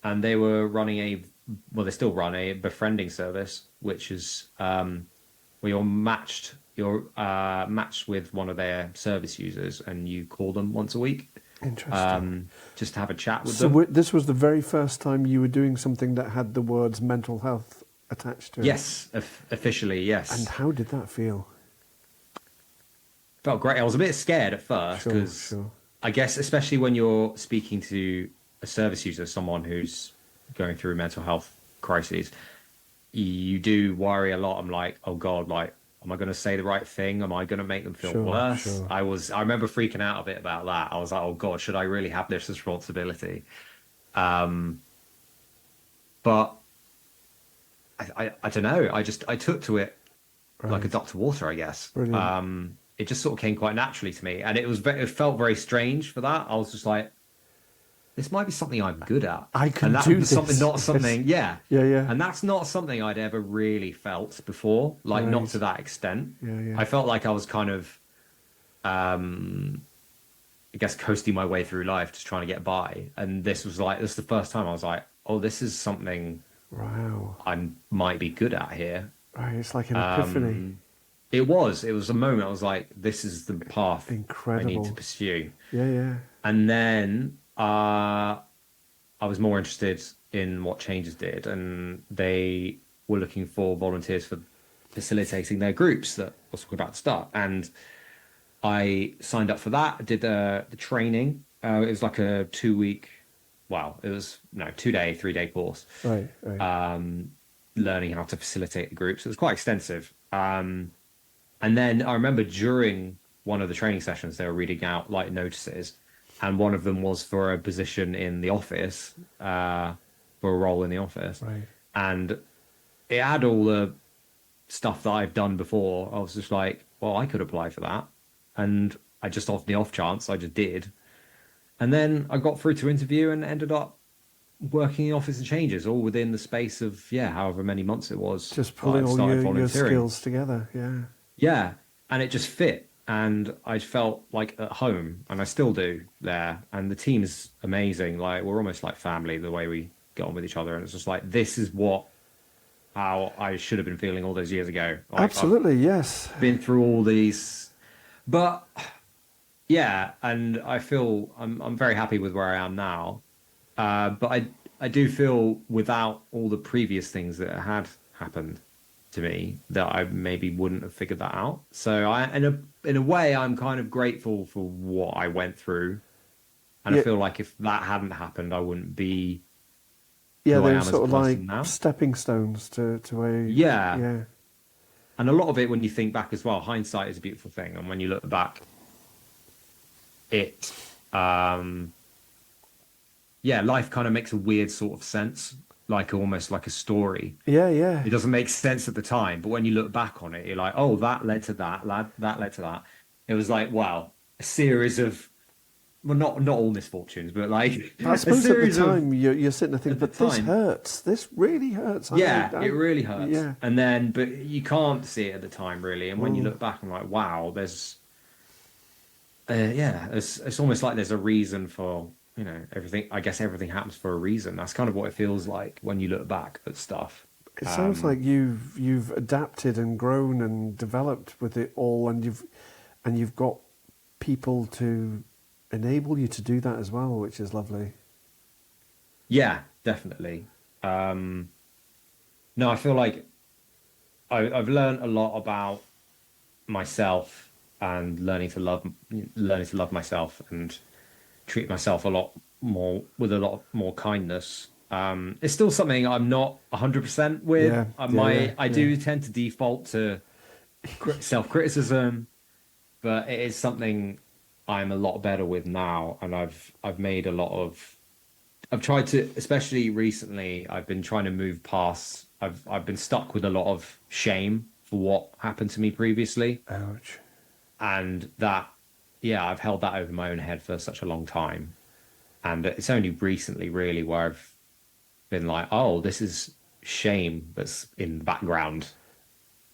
and they were running well, they still run a befriending service, which is where you're matched with one of their service users, and you call them once a week Interesting. just to have a chat with So them. this was the very first time you were doing something that had the words mental health attached to it. Yes, officially, And yes. how did that feel? Felt great. I was a bit scared at first Sure, because sure. I guess, especially when you're speaking to a service user, someone who's going through mental health crises, you do worry a lot. I'm like, oh God, like, am I going to say the right thing? Am I going to make them feel Sure, worse? sure. I remember freaking out a bit about that. I was like, oh God, should I really have this responsibility? Um, but I don't know. I took to it like a Right. duck to water, I guess. Brilliant. It just sort of came quite naturally to me, and it felt very strange for that. I was just like, this might be something I'm good at. I can And that do was something, this. not something, yeah. Yeah, yeah. And that's not something I'd ever really felt before, like not to Right. that extent. Yeah, yeah. I felt like I was kind of, um, I guess, coasting my way through life, just trying to get by. And this is the first time I was like, oh, this is something Wow. I might be good at here. Right, it's like an epiphany. It was a moment I was like, this is the path I need to Incredible. pursue. Yeah, yeah. And then I was more interested in what Changes did, and they were looking for volunteers for facilitating their groups that was talking about to start. And I signed up for that. I did the training. It was like a 2 week, well, it was no 2 day, 3 day course, Right, right. learning how to facilitate the groups. It was quite extensive. And then I remember during one of the training sessions, they were reading out like notices, and one of them was for a position in the office, for a role in the office, Right. and it had all the stuff that I've done before. I was just like, well, I could apply for that, and I just off the off chance, I just did, and then I got through to interview and ended up working in Office and Changes all within the space of however many months it was Just that pulling I'd all started your volunteering. skills together. Yeah. Yeah, and it just fit, and I felt like at home, and I still do there. And the team is amazing. Like we're almost like family the way we get on with each other, and it's just like this is how I should have been feeling all those years ago. Like I've Absolutely, yes. been through all these, but yeah, and I feel I'm very happy with where I am now. But I do feel without all the previous things that had happened to me that I maybe wouldn't have figured that out. So in a way I'm kind of grateful for what I went through, and I Yeah, feel like if that hadn't happened, I wouldn't be yeah, who I they were am as a sort of like person now. stepping stones to a, Yeah, yeah. and a lot of it when you think back as well, hindsight is a beautiful thing, and when you look back, it yeah, life kind of makes a weird sort of sense, like almost like a story. Yeah, yeah. It doesn't make sense at the time, but when you look back on it, you're like, oh, that led to that, that led to that. It was like, wow, a series of, well, not all misfortunes, but like But I a suppose at the series of, time you're sitting there thinking, at the but this time, hurts. This really hurts. yeah, it really hurts. Yeah. And then, but you can't see it at the time, really. And when you Mm. look back, I'm like, wow, there's, yeah, it's almost like there's a reason for, everything. I guess everything happens for a reason. That's kind of what it feels like when you look back at stuff. It sounds like you've adapted and grown and developed with it all, and you've got people to enable you to do that as well, which is lovely. Yeah, definitely. No, I feel like I've learned a lot about myself and learning to love myself and treat myself a lot more with a lot more kindness. It's still something I'm not 100% with. Yeah, yeah, yeah, I yeah. do tend to default to self-criticism, but it is something I'm a lot better with now, and I've made a lot of. I've tried to, especially recently, I've been trying to move past. I've been stuck with a lot of shame for what happened to me previously, Ouch. and that, yeah, I've held that over my own head for such a long time, and it's only recently, really, where I've been like, oh, this is shame that's in the background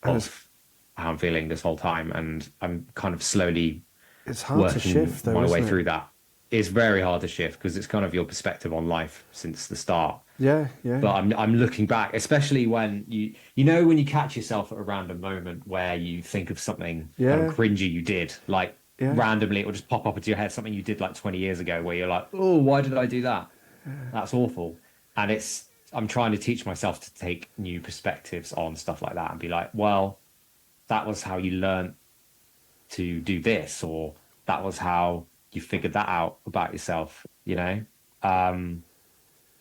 And it's, of how I'm feeling this whole time, and I'm kind of slowly it's hard to working shift, though, my way isn't it? through that. It's very hard to shift because it's kind of your perspective on life since the start. Yeah, yeah, But I'm looking back, especially when when you catch yourself at a random moment where you think of something kind yeah, of cringy you did, like yeah. randomly it will just pop up into your head, something you did like 20 years ago where you're like, oh, why did I do that? That's awful. And I'm trying to teach myself to take new perspectives on stuff like that and be like, well, that was how you learned to do this, or that was how you figured that out about yourself,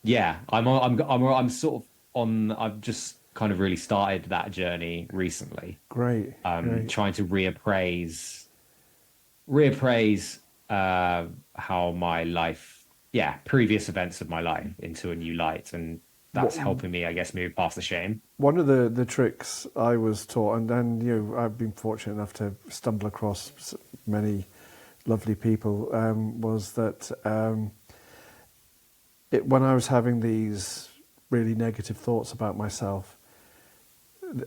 yeah, I'm sort of on. I've just kind of really started that journey recently, Great, great. trying to reappraise how my life, yeah, previous events of my life into a new light, and that's What, helping me, I guess, move past the shame. one of the tricks I was taught, and I've been fortunate enough to stumble across many lovely people, was that when I was having these really negative thoughts about myself,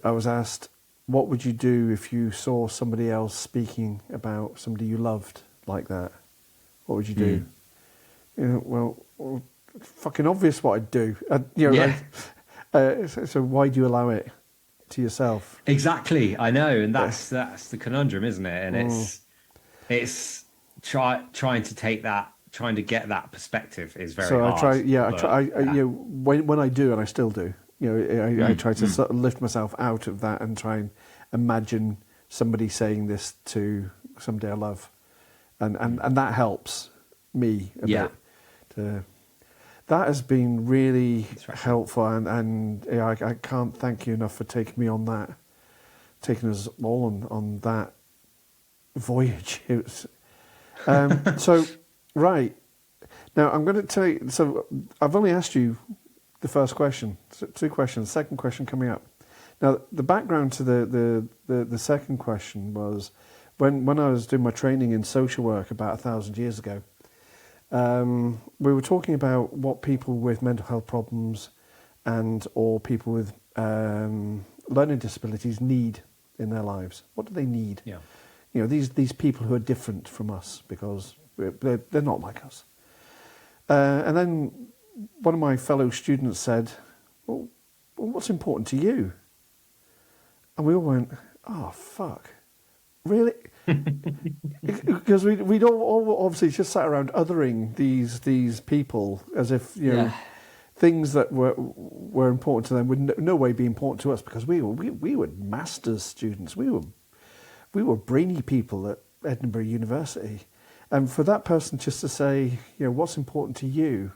I was asked, what would you do if you saw somebody else speaking about somebody you loved like that? What would you do? You know, well, fucking obvious what I'd do. So why do you allow it to yourself? Exactly, I know, and that's the conundrum, isn't it? And it's trying to take that, trying to get that perspective is very So hard. I try, when I do, and I still do, I try to sort of lift myself out of that and try and imagine somebody saying this to somebody I love, and that helps me a bit. That has been really helpful, and I can't thank you enough for taking me on that, taking us all on that voyage. It was, so, right, now I'm going to tell you, so I've only asked you the first question, so 2 questions, second question coming up. Now, the background to the second question was, when I was doing my training in social work about 1,000 years ago, we were talking about what people with mental health problems or people with learning disabilities need in their lives. What do they need? Yeah. These people who are different from us because they're not like us. And then one of my fellow students said, well, what's important to you? And we all went, oh, fuck. Really? Because we'd all obviously just sat around othering these people as if things that were important to them would no way be important to us, because we were masters students. We were brainy people at Edinburgh University, and for that person just to say, what's important to you,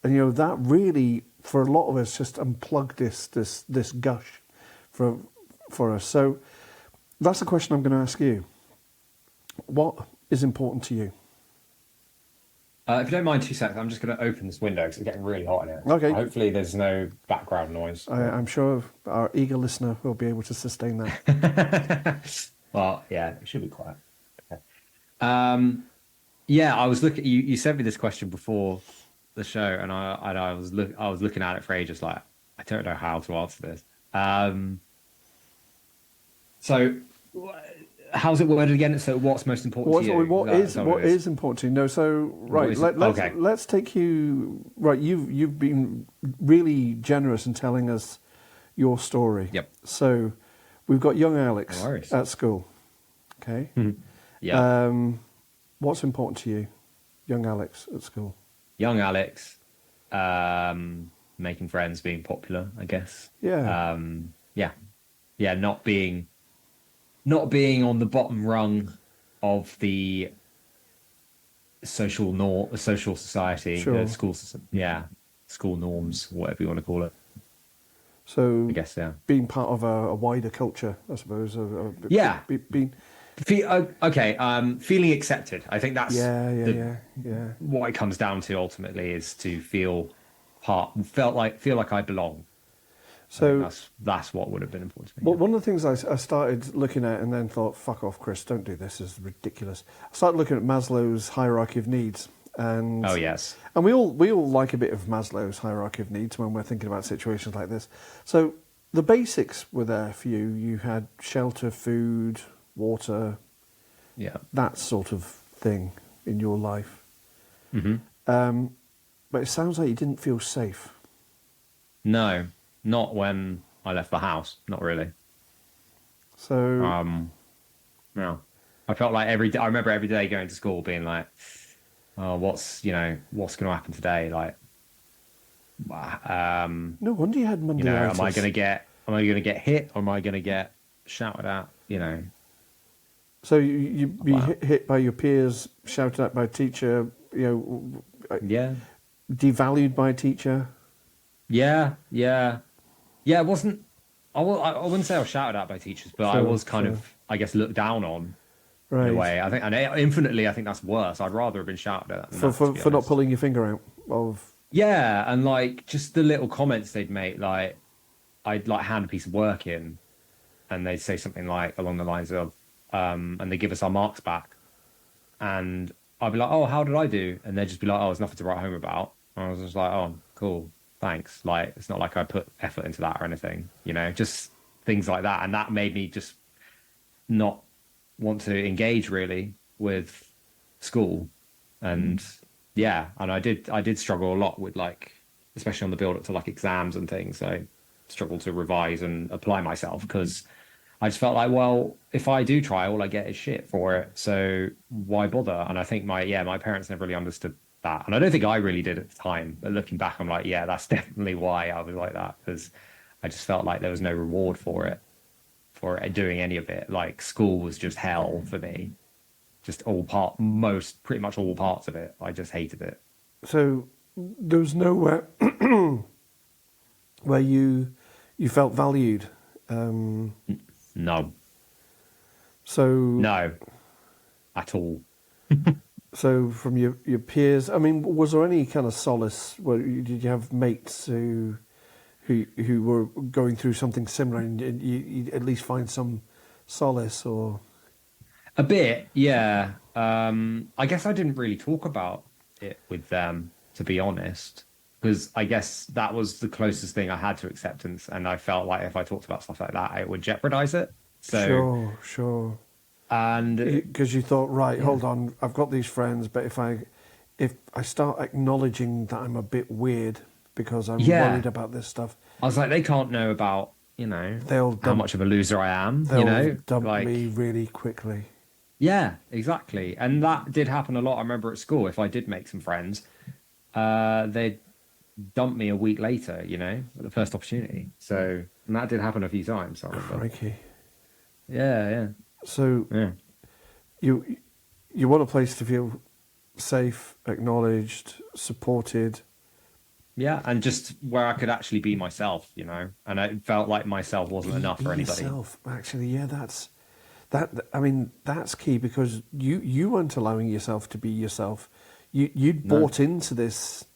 and that really for a lot of us just unplugged this gush for us. So that's the question I'm going to ask you. What is important to you? If you don't mind 2 seconds, I'm just going to open this window because it's getting really hot in here. Okay. Hopefully there's no background noise. I'm sure our eager listener will be able to sustain that. Well, yeah, it should be quiet. Okay. I was looking. You sent me this question before the show, and I was looking at it for ages. Like, I don't know how to answer this. So, how's it worded again? So, what's most important to you? What is important to you? No, so right. Let's take you right. You've been really generous in telling us your story. Yep. So, we've got young Alex at school. Okay. Yeah. What's important to you, young Alex at school? Young Alex, making friends, being popular, I guess. Yeah. Yeah. Not being on the bottom rung of the social society, Sure. school system. Yeah. School norms, whatever you want to call it. So I guess, yeah. Being part of a wider culture, I suppose. Feeling accepted. I think that's what it comes down to ultimately, is to feel like I belong. So that's what would have been important to me. Well, one of the things I started looking at and then thought, fuck off, Chris, don't do this, this is ridiculous. I started looking at Maslow's hierarchy of needs. And oh, yes. And we all like a bit of Maslow's hierarchy of needs when we're thinking about situations like this. So the basics were there for you. You had shelter, food, water, that sort of thing in your life. Mm-hmm. But it sounds like you didn't feel safe. No, not when I left the house. Not really. So no, I felt like every day. I remember every day going to school being like, "Oh, what's going to happen today?" Like, no wonder you had Monday-itis. Am I going to get hit, or am I going to get shouted at? So you be hit by your peers, shouted at by a teacher, devalued by a teacher. Yeah. It wasn't. I wouldn't say I was shouted at by teachers, but I was kind of, I guess, looked down on in a way. I think, and infinitely, I think that's worse. I'd rather have been shouted at for not pulling your finger out of. Yeah, and like just the little comments they'd make, like I'd like hand a piece of work in, and they'd say something like along the lines of, and they give us our marks back, and I'd be like, "Oh, how did I do?" And they'd just be like, "Oh, there's nothing to write home about." I was just like, oh, cool, thanks. Like, it's not like I put effort into that or anything, just things like that. And that made me just not want to engage really with school. And yeah, and I did struggle a lot with like, especially on the build up to like exams and things. I struggled to revise and apply myself because I just felt like, well, if I do try, all I get is shit for it. So why bother? And I think my parents never really understood that. And I don't think I really did at the time. But looking back, I'm like, yeah, that's definitely why I was like that, because I just felt like there was no reward for it, doing any of it. Like school was just hell for me. Just pretty much all parts of it. I just hated it. So there was nowhere where you felt valued. No, So no, at all. so from your peers, I mean, was there any kind of solace? Did you have mates who were going through something similar, and you at least find some solace? Or A bit, yeah. I guess I didn't really talk about it with them, to be honest, because I guess that was the closest thing I had to acceptance, and I felt like if I talked about stuff like that, it would jeopardize it. So, sure, and because you thought, right, yeah, hold on, I've got these friends, but if I start acknowledging that I'm a bit weird because I'm yeah, worried about this stuff, I was like, they can't know about, they'll how dump much of a loser I am, they'll dump like, me really quickly. yeah, exactly. And that did happen a lot. I remember at school, if I did make some friends, they'd dump me a week later, at the first opportunity. So, and that did happen a few times, I remember. Crikey. Yeah, So yeah, yeah. you want a place to feel safe, acknowledged, supported. Yeah, and just where I could actually be myself, and I felt like myself wasn't enough Be for anybody. yourself. Actually, yeah, that. I mean, that's key because you weren't allowing yourself to be yourself. You'd No. bought into this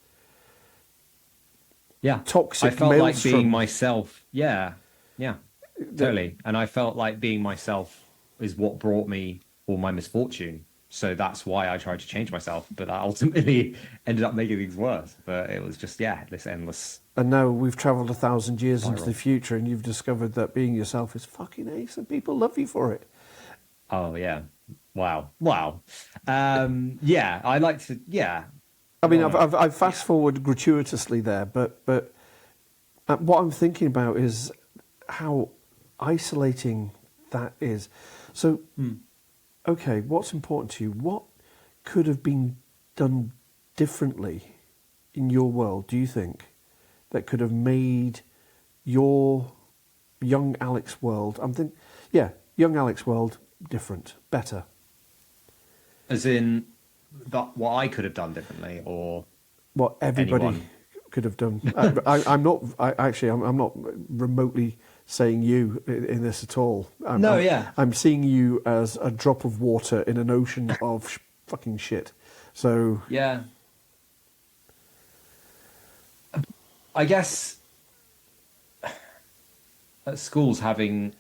Yeah. I toxic felt like being maelstrom. myself. Yeah. Yeah. That Totally. And I felt like being myself is what brought me all my misfortune. So that's why I tried to change myself. But that ultimately ended up making things worse. But it was just, yeah, this endless And now we've travelled 1,000 years into the spiral. future, and you've discovered that being yourself is fucking ace, and people love you for it. Oh, yeah. Wow. Wow. Yeah, I like to, yeah. I I don't mean, want I've to, yeah. fast forwarded gratuitously there, but what I'm thinking about is how isolating that is. So, Hmm. okay, what's important to you? What could have been done differently in your world, do you think, that could have made your young Alex world, young Alex world different, better? As in that what I could have done differently or What everybody anyone. could have done. I'm not. I'm not remotely saying you in this at all. No, yeah. I'm seeing you as a drop of water in an ocean of fucking shit. So Yeah. I guess at schools it'd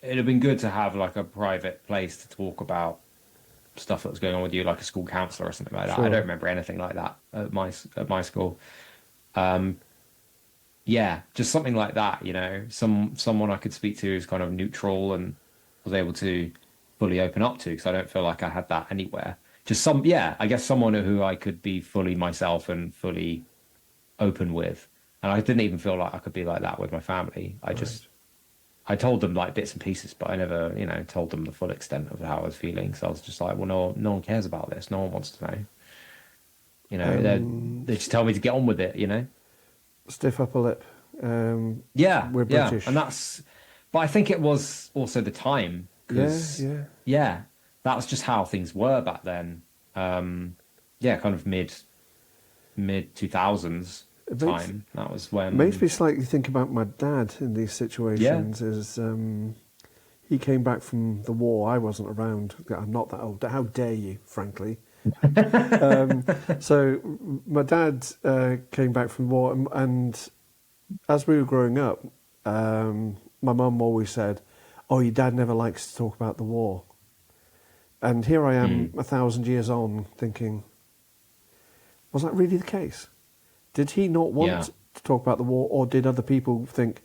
have been good to have like a private place to talk about stuff that was going on with you, like a school counselor or something like that. I don't sure, remember anything like that at my school. Um, yeah, just something like that, someone I could speak to who's kind of neutral and was able to fully open up to, because I don't feel like I had that anywhere. Yeah, I guess someone who I could be fully myself and fully open with. And I didn't even feel like I could be like that with my family. right. I told them like bits and pieces, but I never, told them the full extent of how I was feeling. So I was just like, well, no one cares about this. No one wants to know. They just tell me to get on with it. Stiff upper lip. Yeah, We're yeah. British. And but I think it was also the time Yeah, because, yeah. yeah, that was just how things were back then. Yeah, kind of mid 2000s It time. That was makes when, me slightly think about my dad in these yeah. situations. He came back from the war. I wasn't around. I'm not that old. How dare you, frankly? So my dad came back from the war, and as we were growing up, my mum always said, "Oh, your dad never likes to talk about the war." And here I am, Mm, 1,000 years on, thinking, Was that really the case? Did he not Yeah. want to talk about the war, or did other people think,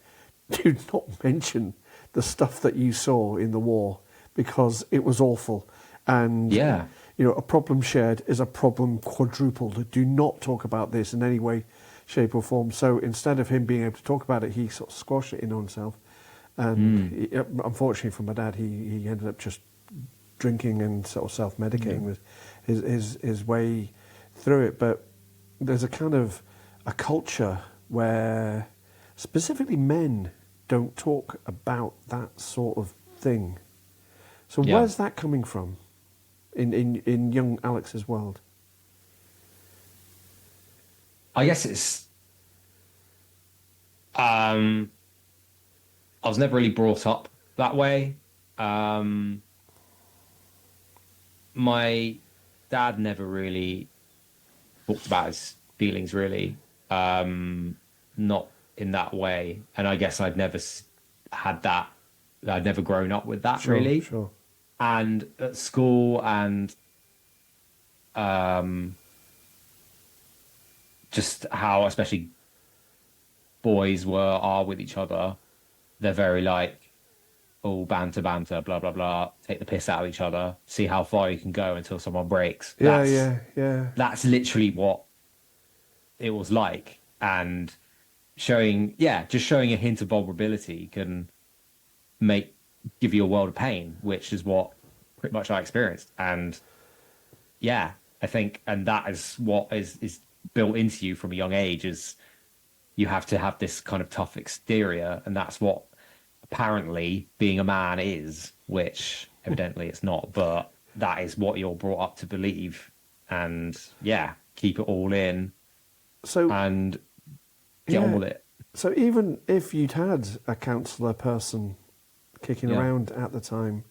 do not mention the stuff that you saw in the war because it was awful? And, Yeah. a problem shared is a problem quadrupled. Do not talk about this in any way, shape or form. So instead of him being able to talk about it, he sort of squashed it in on himself. And unfortunately for my dad, he ended up just drinking and sort of self-medicating with his way through it. But there's a kind of a culture where specifically men don't talk about that sort of thing. So Yeah. where's that coming from in young Alex's world? I guess it's I was never really brought up that way. My dad never really talked about his feelings, really. Not in that way. And I guess I'd never had that. I'd never grown up with that, really. Sure. And at school and um, just how, especially boys are with each other, they're very like, oh, banter, blah, blah, blah, take the piss out of each other, see how far you can go until someone breaks. Yeah. That's literally what it was like. And just showing a hint of vulnerability can give you a world of pain, which is what pretty much I experienced. And yeah, I think, and that is what is built into you from a young age, is you have to have this kind of tough exterior, and that's what apparently being a man is, which evidently it's not, but that is what you're brought up to believe. And yeah, keep it all in So and get on with it. So even if you'd had a counsellor person kicking around at the time,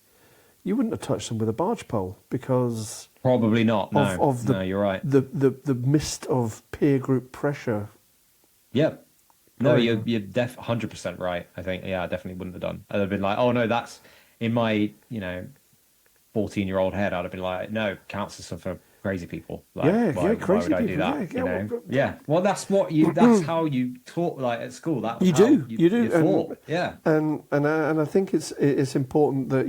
you wouldn't have touched them with a barge pole because Probably not. No, of the, no, you're right. The mist of peer group pressure. Yep. No, Oh, you're 100% right. I think, I definitely wouldn't have done. I'd have been like, oh no, that's in my 14-year-old head. I'd have been like, no, counsellors are for crazy people. Like, why crazy would I people. do that? Well, Well, that's how you taught, like at school. That was you how do. you thought. And I think it's important that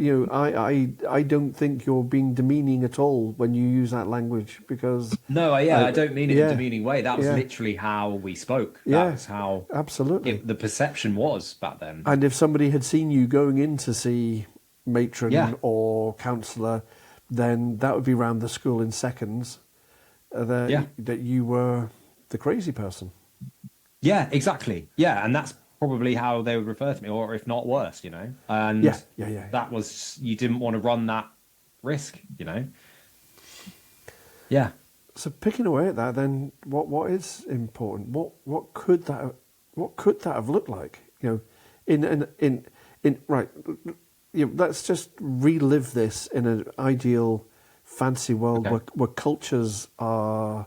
I don't think you're being demeaning at all when you use that language, because No, I don't mean it in a demeaning way. That was yeah. literally how we spoke. Yeah, That's how absolutely the perception was back then. And if somebody had seen you going in to see matron or counsellor, then that would be round the school in seconds that you were the crazy person. Yeah, exactly. Yeah, and that's probably how they would refer to me, or if not worse, And that was, you didn't want to run that risk, Yeah. So picking away at that, then what is important? What could that have looked like? In right. Let's just relive this in an ideal, fancy world where cultures are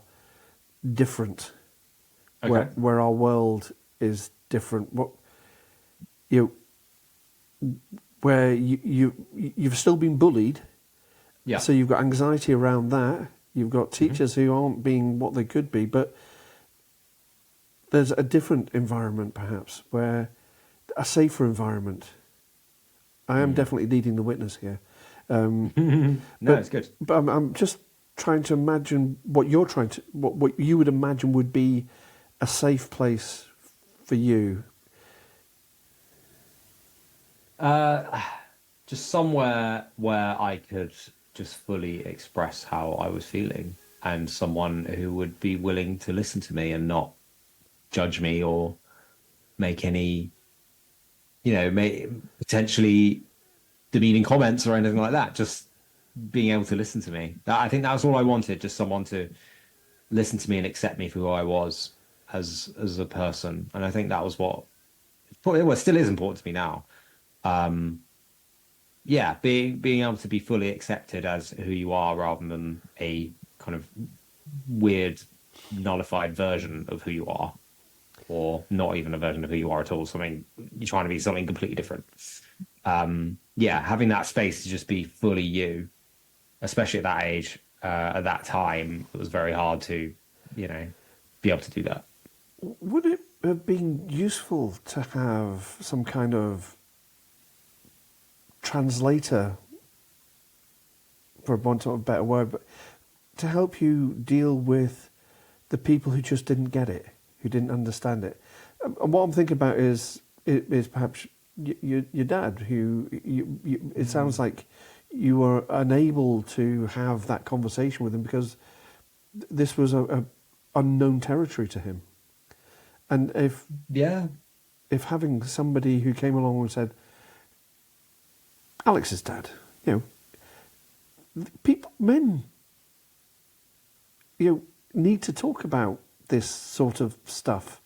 different, where our world is different. Where you've still been bullied, so you've got anxiety around that. You've got teachers who aren't being what they could be, but there's a different environment, perhaps, where a safer environment. I am definitely leading the witness here. No, it's good. But I'm just trying to imagine what you would imagine would be a safe place for you. Just somewhere where I could just fully express how I was feeling, and someone who would be willing to listen to me and not judge me or make any potentially demeaning comments or anything like that. Just being able to listen to me. I think that was all I wanted, just someone to listen to me and accept me for who I was as a person. And I think that was what still is important to me now. Being able to be fully accepted as who you are, rather than a kind of weird, nullified version of who you are. Or not even a version of who you are at all. Something you're trying to be something completely different. Having that space to just be fully you, especially at that age, at that time, it was very hard to be able to do that. Would it have been useful to have some kind of translator, for want of a better word, but to help you deal with the people who just didn't get it, who didn't understand it? And what I'm thinking about is perhaps your dad, who it sounds like you were unable to have that conversation with him because this was a unknown territory to him. And if having somebody who came along and said, Alex's dad, men, need to talk about this sort of stuff.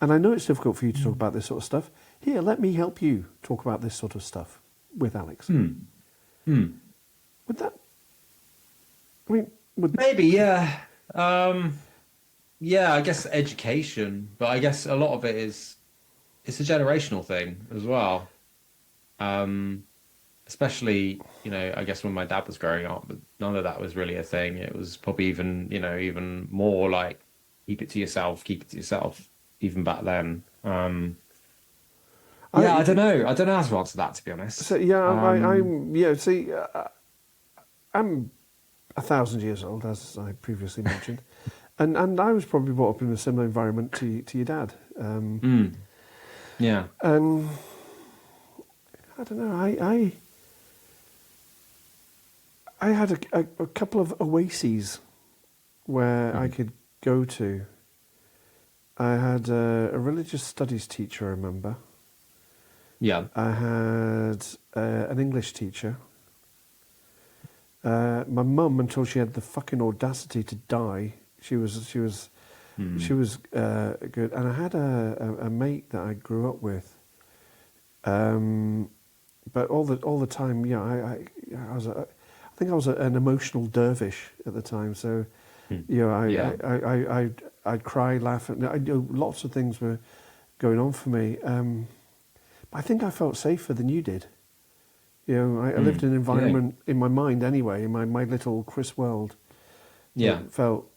And I know it's difficult for you to talk about this sort of stuff. Here, let me help you talk about this sort of stuff with Alex. Would that... Maybe, yeah. Yeah, I guess education, but I guess a lot of it's a generational thing as well. Especially, I guess when my dad was growing up, but none of that was really a thing. It was probably even more like keep it to yourself, even back then. I don't know. I don't know how to answer that, to be honest. So I'm 1,000 years old, as I previously mentioned, and I was probably brought up in a similar environment to your dad. Yeah. And I don't know. I had a couple of oases where I could go to. I had a religious studies teacher, I remember. Yeah. I had an English teacher. My mum, until she had the fucking audacity to die, she was good. And I had a mate that I grew up with. But all the time, I think I was an emotional dervish at the time. So, I'd cry, laugh. Lots of things were going on for me. But I think I felt safer than you did. I lived in an environment in my mind anyway, in my little Chris world. That felt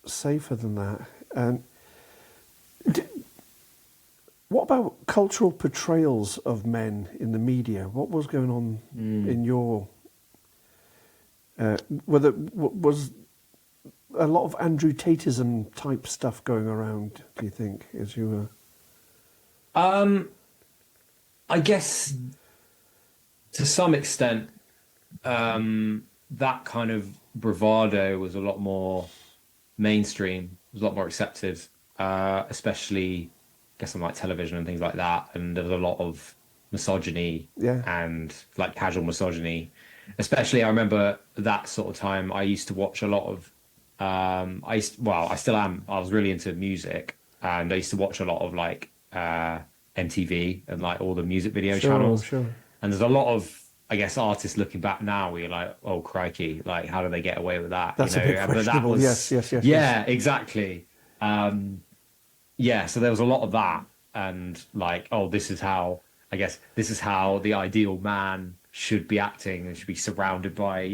safer than that. And what about cultural portrayals of men in the media? What was going on in your... was a lot of Andrew Tateism type stuff going around, do you think, as you were... I guess to some extent, that kind of bravado was a lot more mainstream, was a lot more accepted, especially, I guess, on like television and things like that. And there was a lot of misogyny and like casual misogyny. Especially, I remember that sort of time. I used to watch a lot of. I still am. I was really into music, and I used to watch a lot of like MTV and like all the music video channels. Sure. And there's a lot of, I guess, artists looking back now where you're like, oh crikey, like how do they get away with that? That's a bit questionable. But that was, yes. Yeah, exactly. So there was a lot of that, and like, oh, this is how the ideal man should be acting and should be surrounded by,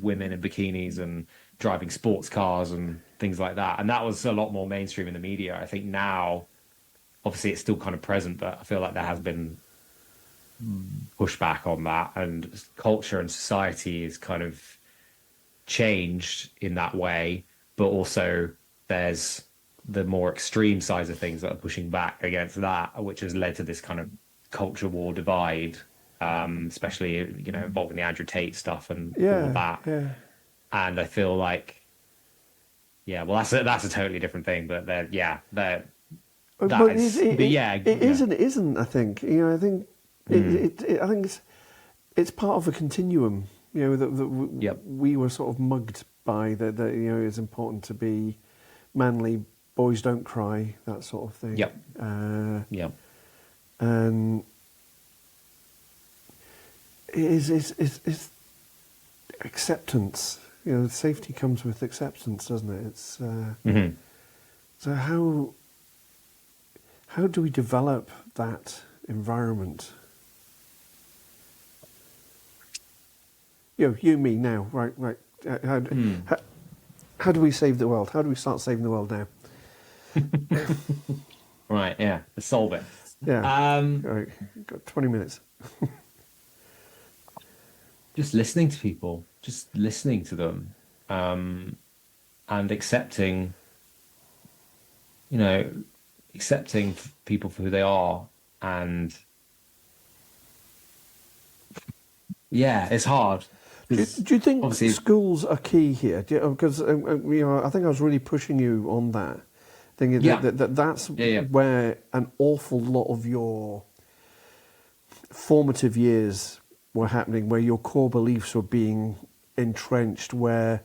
women in bikinis and driving sports cars and things like that. And that was a lot more mainstream in the media. I think now, obviously, it's still kind of present, but I feel like there has been pushback on that, and culture and society is kind of changed in that way. But also, there's the more extreme sides of things that are pushing back against that, which has led to this kind of culture war divide, especially involving the Andrew Tate stuff and all of that. Yeah. And I feel like, that's a totally different thing. But they're. It is and it isn't. I think I think I think it's part of a continuum. That we were sort of mugged by that. It's important to be manly. Boys don't cry. That sort of thing. And it's acceptance. Safety comes with acceptance, doesn't it? It's so how do we develop that environment? You, me now, right? How do we save the world? How do we start saving the world now? Right, yeah, let's solve it. Yeah. Um, All right. Got 20 minutes. just listening to people, just listening to them, and accepting, you know, accepting people for who they are. And yeah, it's hard because Do you think obviously, schools are key here? Because I think I was really pushing you on that, thinking yeah, that's yeah, yeah. where an awful lot of your formative years were happening, where your core beliefs were being entrenched, where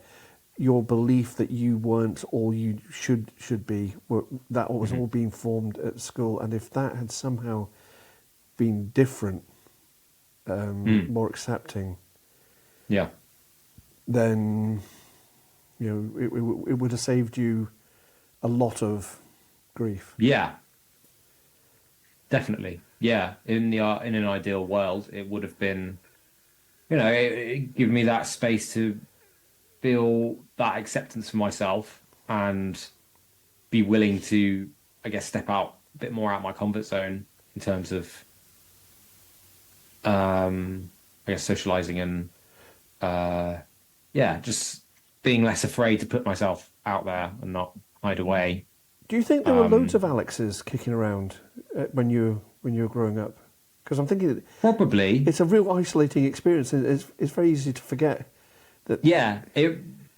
your belief that you weren't all you should be, that was Mhm. all being formed at school. And if that had somehow been different, Mm, more accepting, yeah, then it would have saved you a lot of grief. yeah, definitely. Yeah, in an ideal world, it would have been, it give me that space to feel that acceptance for myself and be willing to, I guess, step out a bit more out my comfort zone in terms of, I guess, socializing and, uh, yeah, just being less afraid to put myself out there and not hide away. Do you think there were loads Um, of Alexes kicking around when you were growing up? Because I'm thinking Probably, it's a real isolating experience. And it's very easy to forget that. yeah,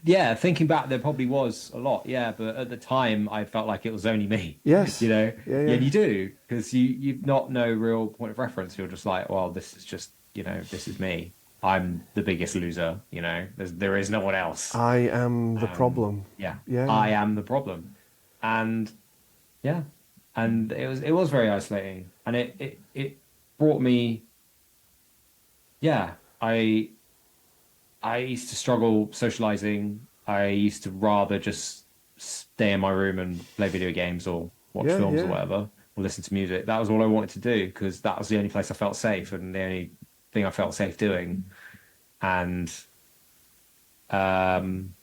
yeah, thinking back, there probably was a lot, yeah, but at the time, I felt like it was only me, Yes, yeah, Yeah, yeah, and you do, because you've not no real point of reference. You're just like, well, this is just, this is me. I'm the biggest loser, there is no one else. I am the problem. Yeah, Yeah, I am the problem. And yeah, and it was very isolating, and it brought me, yeah, I used to struggle socializing. I used to rather just stay in my room and play video games or watch yeah, films or yeah. whatever, or listen to music. That was all I wanted to do because that was the only place I felt safe and the only thing I felt safe doing. And um,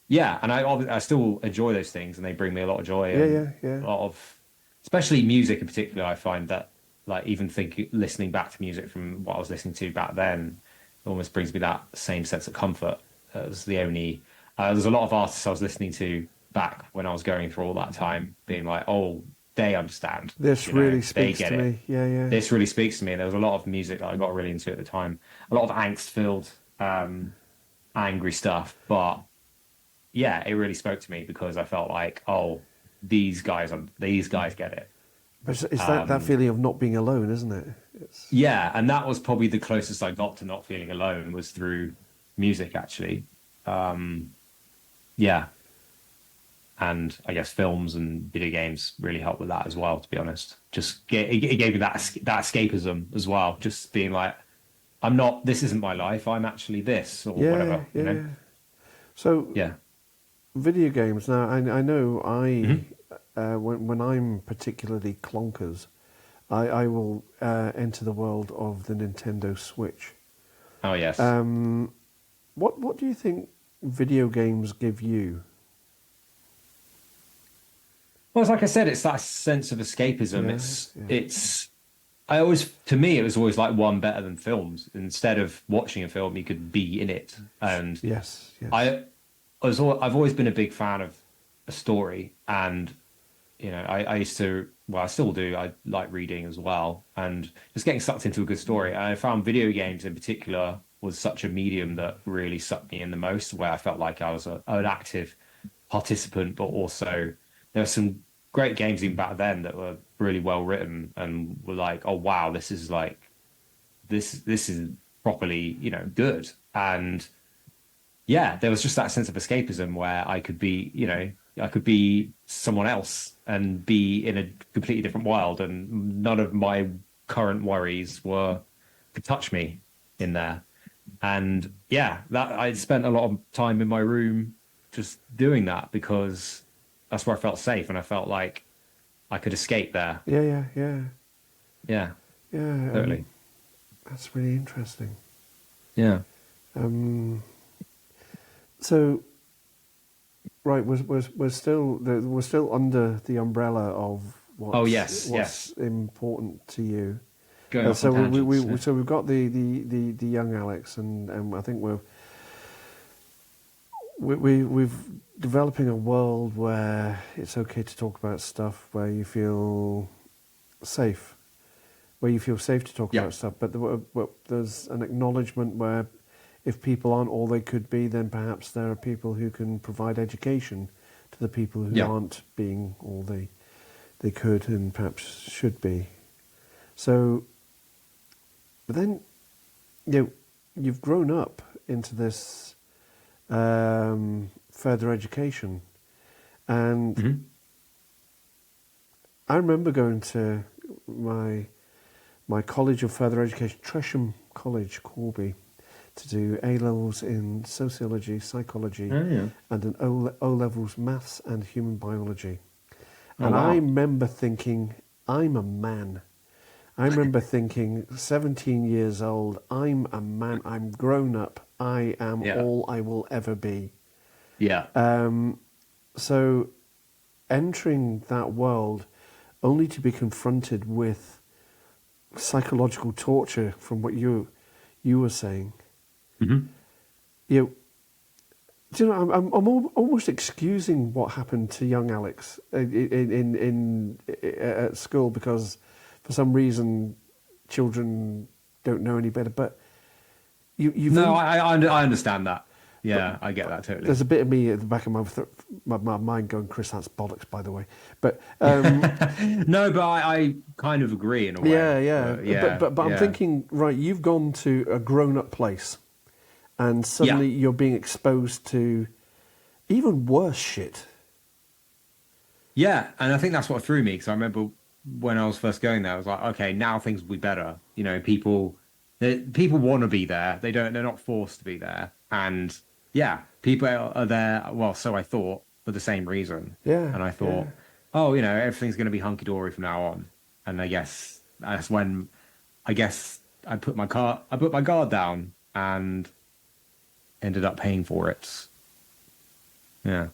yeah, and I still enjoy those things, and they bring me a lot of joy Yeah, and yeah, yeah. a lot of, especially music in particular. I find that like even listening back to music from what I was listening to back then, it almost brings me that same sense of comfort as the only. There's a lot of artists I was listening to back when I was going through all that time, being like, oh, they understand, This really they speaks get to it. me. Yeah, yeah. This really speaks to me. And there was a lot of music that I got really into at the time, a lot of angst-filled, angry stuff, but yeah, it really spoke to me because I felt like, oh, these guys get it. But it's that feeling of not being alone, isn't it? It's Yeah, and that was probably the closest I got to not feeling alone was through music, actually. Yeah, and I guess films and video games really helped with that as well. To be honest, it gave me that escapism as well. Just being like, I'm not. This isn't my life. I'm actually this or yeah, whatever. yeah. So Yeah. video games. Now I know Hmm. when I'm particularly clonkers, I will enter the world of the Nintendo Switch. Oh yes. What do you think video games give you? Well, it's like I said, it's that sense of escapism. Yeah, It's yeah. it's to me, it was always like one better than films. Instead of watching a film, you could be in it. And Yes, yes. I've always been a big fan of a story, and I used to, well, I still do. I like reading as well, and just getting sucked into a good story. And I found video games in particular was such a medium that really sucked me in the most, where I felt like I was an active participant, but also there were some great games even back then that were really well written and were like, oh wow, this is like this is properly good. And yeah, there was just that sense of escapism where I could be someone else and be in a completely different world, and none of my current worries could touch me in there. And yeah, that I spent a lot of time in my room just doing that because that's where I felt safe and I felt like I could escape there. Yeah, yeah, yeah, Yeah, yeah. totally. That's really interesting. Yeah. Um, so right, we're still under the umbrella of Oh yes, what's important to you. going off So on tangents. so we've got the young Alex, and I think we've developing a world where it's okay to talk about stuff where you feel safe, to talk Yeah. about stuff. But there's an acknowledgement where if people aren't all they could be, then perhaps there are people who can provide education to the people who Yeah. aren't being all they could and perhaps should be. So, but then, you've grown up into this further education, and Mhm. I remember going to my College of Further Education, Tresham College, Corby, to do A-levels in sociology, psychology, Oh yeah. and an O-levels maths and human biology. Oh And wow. I remember thinking, I'm a man. I remember thinking, 17 years old, I'm a man, I'm grown up, I am Yeah. all I will ever be. Yeah. So entering that world only to be confronted with psychological torture from what you were saying. Mhm. Do you know, I'm almost excusing what happened to young Alex at school because for some reason children don't know any better. But you've No, I understand that. Yeah, I get that totally. there's a bit of me at the back of my mind going, Chris, that's bollocks, by the way. But No, but I kind of agree in a way. yeah. But I'm thinking, right, you've gone to a grown-up place, and suddenly you're being exposed to even worse shit. Yeah, and I think that's what threw me because I remember when I was first going there, I was like, okay, now things will be better. You know, people want to be there. They're not forced to be there. And yeah, people are there. Well, so I thought for the same reason. Yeah, And I thought, oh, everything's going to be hunky dory from now on. And I guess that's when I put my guard down and ended up paying for it. Yeah.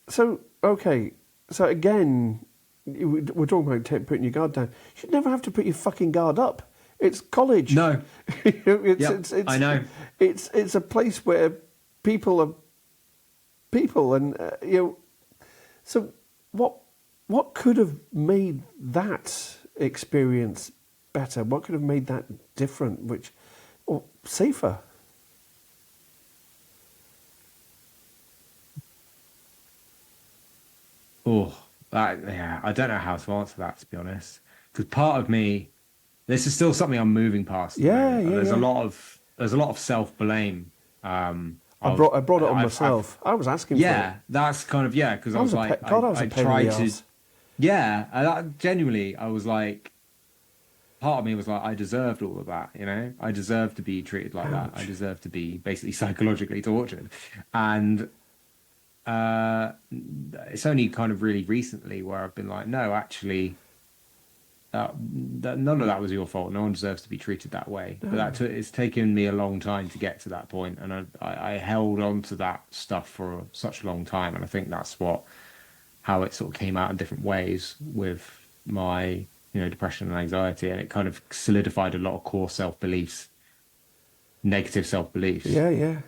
So, okay. So again, we're talking about putting your guard down. You should never have to put your fucking guard up. It's college. No. it's I know. It's a place where people are people, and So what could have made that experience better? What could have made that different? Or safer? Oh, I don't know how to answer that, to be honest. Because part of me, this is still something I'm moving past. There's a lot of self blame. I brought it on myself. I was asking for it. That's kind of because I was like, I was a pain in the arse. and genuinely, I was like, part of me was like, I deserved all of that, I deserved to be treated like that. I deserved to be basically psychologically tortured, and it's only kind of really recently where I've been like, no, actually, none of that was your fault. No one deserves to be treated that way. No. But it's taken me a long time to get to that point, and I held on to that stuff for such a long time, and I think that's how it sort of came out in different ways with my depression and anxiety, and it kind of solidified a lot of core self-beliefs, negative self-beliefs. Yeah.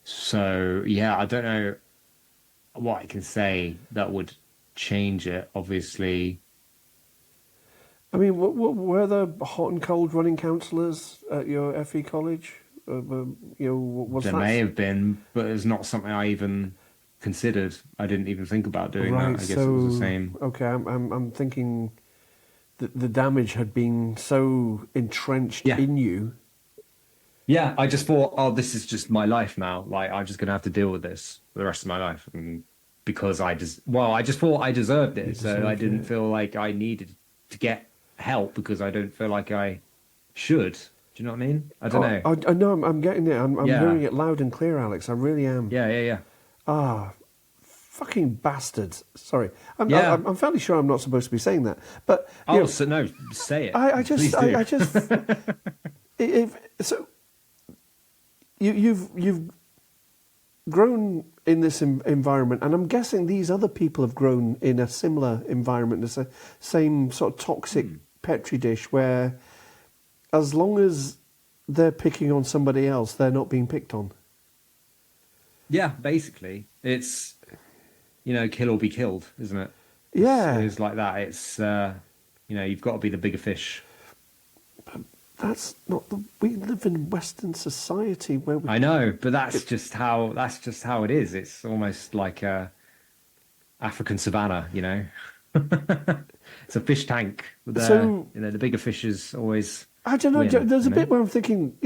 So I don't know what I can say that would change it. Obviously, I mean, were there hot and cold running counsellors at your FE college? There may have been, but it's not something I even considered. I didn't even think about doing that. I guess it was the same. Okay, I'm thinking that the damage had been so entrenched in you. Yeah, I just thought, oh, this is just my life now. Like, I'm just going to have to deal with this for the rest of my life. And because I just thought I deserved it. So I didn't feel like I needed to get help because I don't feel like I should. Do you know what I mean? I don't know. I know, I'm getting it. I'm hearing it loud and clear, Alex. I really am. Yeah. Fucking bastards. Sorry. I'm fairly sure I'm not supposed to be saying that. But no, say it. I just if so you've grown in this environment, and I'm guessing these other people have grown in a similar environment, the same sort of toxic petri dish, where as long as they're picking on somebody else, they're not being picked on. Yeah, basically, it's kill or be killed, isn't it? Yeah, It's like that. It's you've got to be the bigger fish. that's not the. We live in Western society where we. I know, but that's just how it is. It's almost like African savannah, It's a fish tank. So The bigger fishes always I don't know. win, There's a bit where I'm thinking,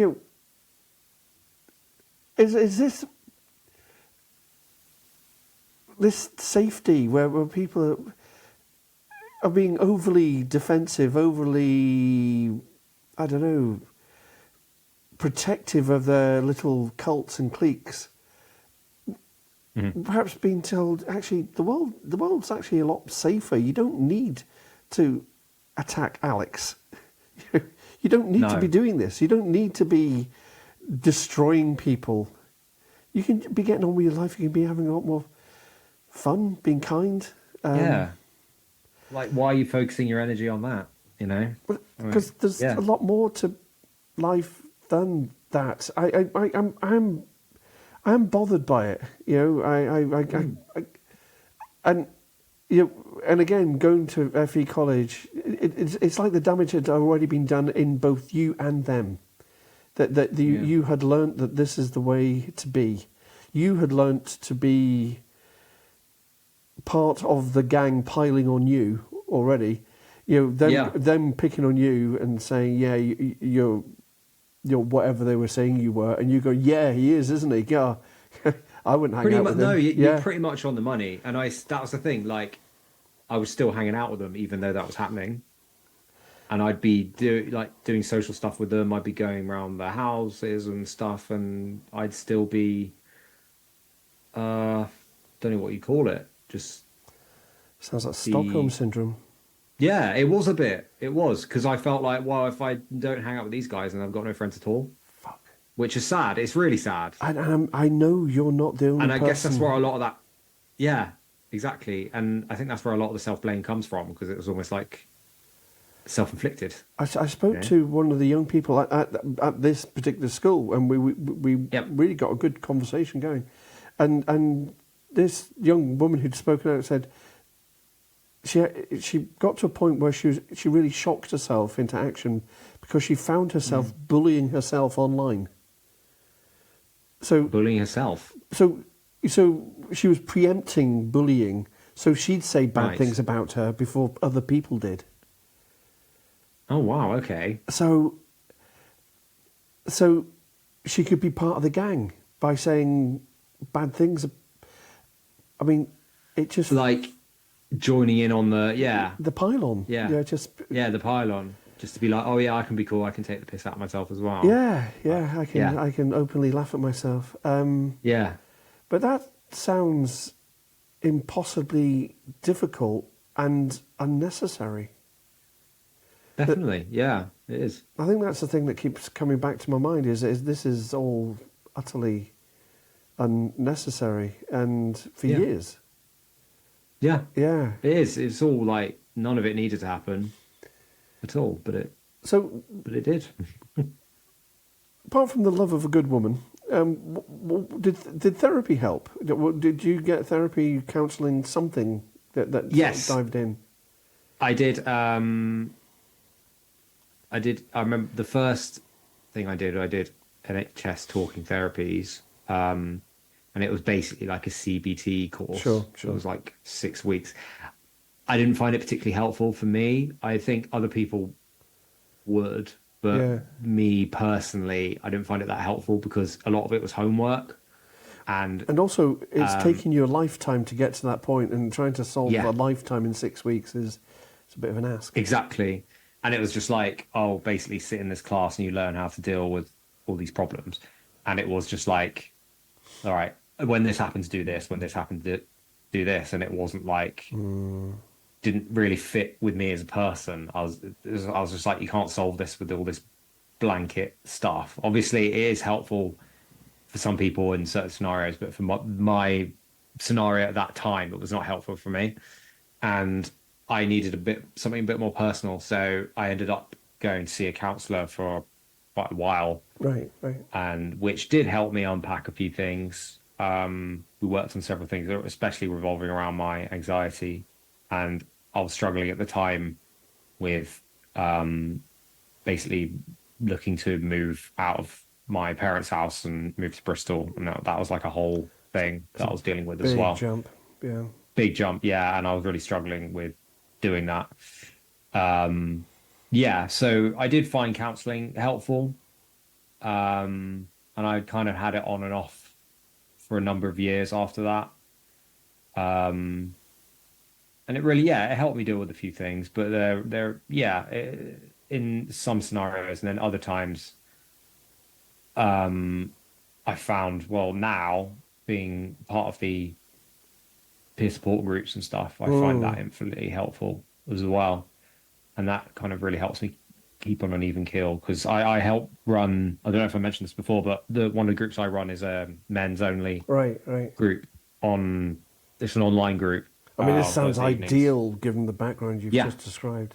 is this safety where people are being overly defensive, overly, I don't know, protective of their little cults and cliques. Perhaps being told, actually, the world's actually a lot safer. You don't need to attack Alex. You don't need to be doing this. You don't need to be destroying people. You can be getting on with your life. You can be having a lot more fun, being kind. Yeah. Like, why are you focusing your energy on that? Because there's a lot more to life than that. I'm bothered by it. And again, going to FE college, it's like the damage had already been done in both you and them. You had learnt that this is the way to be. You had learnt to be part of the gang piling on you already. Them picking on you and saying, yeah, you're whatever they were saying you were, and you go, yeah, he is, isn't he? Yeah, I wouldn't hang out with him. No, you're pretty much on the money. And that was the thing. Like, I was still hanging out with them, even though that was happening. And I'd be doing social stuff with them. I'd be going around their houses and stuff, and I'd still be, don't know what you call it. Just sounds like Stockholm syndrome. Yeah, it was a bit. It was, because I felt like, well, if I don't hang out with these guys, then I've got no friends at all. Fuck. Which is sad. It's really sad. And I know you're not the only person. And I guess that's where a lot of that... Yeah, exactly. And I think that's where a lot of the self-blame comes from, because it was almost like self-inflicted. I spoke to one of the young people at this particular school, and we really got a good conversation going. And this young woman who'd spoken out said... She got to a point where she really shocked herself into action because she found herself bullying herself online. So bullying herself. So she was preempting bullying. So she'd say bad things about her before other people did. Oh wow! Okay. So she could be part of the gang by saying bad things. I mean, it just like. Joining in on the pylon, the pylon, just to be like, oh yeah, I can be cool, I can take the piss out of myself as well. I can openly laugh at myself. But that sounds impossibly difficult and unnecessary. Definitely, it is. I think that's the thing that keeps coming back to my mind is this is all utterly unnecessary and for years. Yeah. It is. It's all like none of it needed to happen at all, but it did. Apart from the love of a good woman, did therapy help? Did you get therapy, counselling, something that yes. dived in? I did. I remember the first thing I did NHS talking therapies. And it was basically like a CBT course. Sure. It was like 6 weeks. I didn't find it particularly helpful for me. I think other people would, but me personally, I didn't find it that helpful because a lot of it was homework. And also, it's taking you a lifetime to get to that point, and trying to solve a lifetime in 6 weeks it's a bit of an ask. Exactly. And it was just like, basically sit in this class and you learn how to deal with all these problems. And it was just like, all right, when this happens, do this. When this happens, do this. And it wasn't like, didn't really fit with me as a person. I was just like, you can't solve this with all this blanket stuff. Obviously, it is helpful for some people in certain scenarios, but for my scenario at that time, it was not helpful for me. And I needed something a bit more personal. So I ended up going to see a counselor for quite a while, Right, right. and which did help me unpack a few things. We worked on several things, especially revolving around my anxiety. And I was struggling at the time with basically looking to move out of my parents' house and move to Bristol. And that was like a whole thing It's that a I was dealing with as big well. jump. Yeah. Big jump, yeah. And I was really struggling with doing that. Um, yeah, so I did find counseling helpful. And I kind of had it on and off for a number of years after that. Um, and it really, yeah, it helped me deal with a few things, but yeah, in some scenarios, and then other times, um, I found, well, now being part of the peer support groups and stuff, I find that Mm, infinitely helpful as well. And that kind of really helps me keep on an even keel because I help run. I don't know if I mentioned this before, but the one of the groups I run is a men's only right, right. group on. It's an online group I mean, this on sounds Thursday evenings. ideal given the background you've Yeah, just described.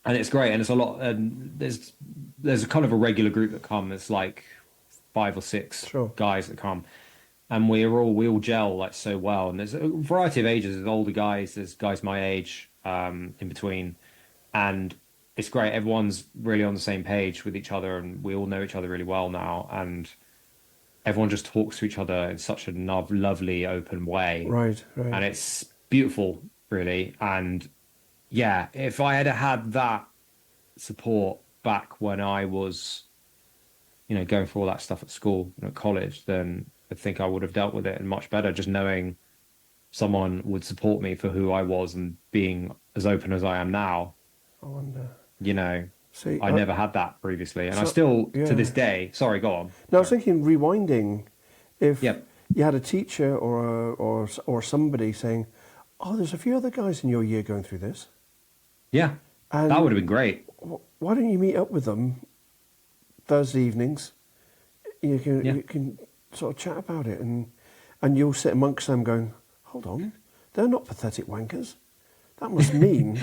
and it's great, and it's a lot. And there's a kind of a regular group that come. It's like five or six Sure. guys that come, and we all gel like so well. And there's a variety of ages. There's older guys. There's guys my age, in between, and it's great. Everyone's really on the same page with each other, and we all know each other really well now. And everyone just talks to each other in such a lovely, open way, Right, right. and it's beautiful, really. And yeah, if I had had that support back when I was, going for all that stuff at school and at college, then I think I would have dealt with it and much better. Just knowing someone would support me for who I was and being as open as I am now. I wonder. You know, See, I never had that previously, and I so still, to this yeah. day. Sorry, go on. Now I was Sorry. thinking rewinding. If Yep. you had a teacher or somebody saying, "Oh, there's a few other guys in your year going through this," Yeah, that would and have been great. why don't you meet up with them Thursday evenings? Yeah. You can sort of chat about it, and you'll sit amongst them going, "Hold on, they're not pathetic wankers. That must mean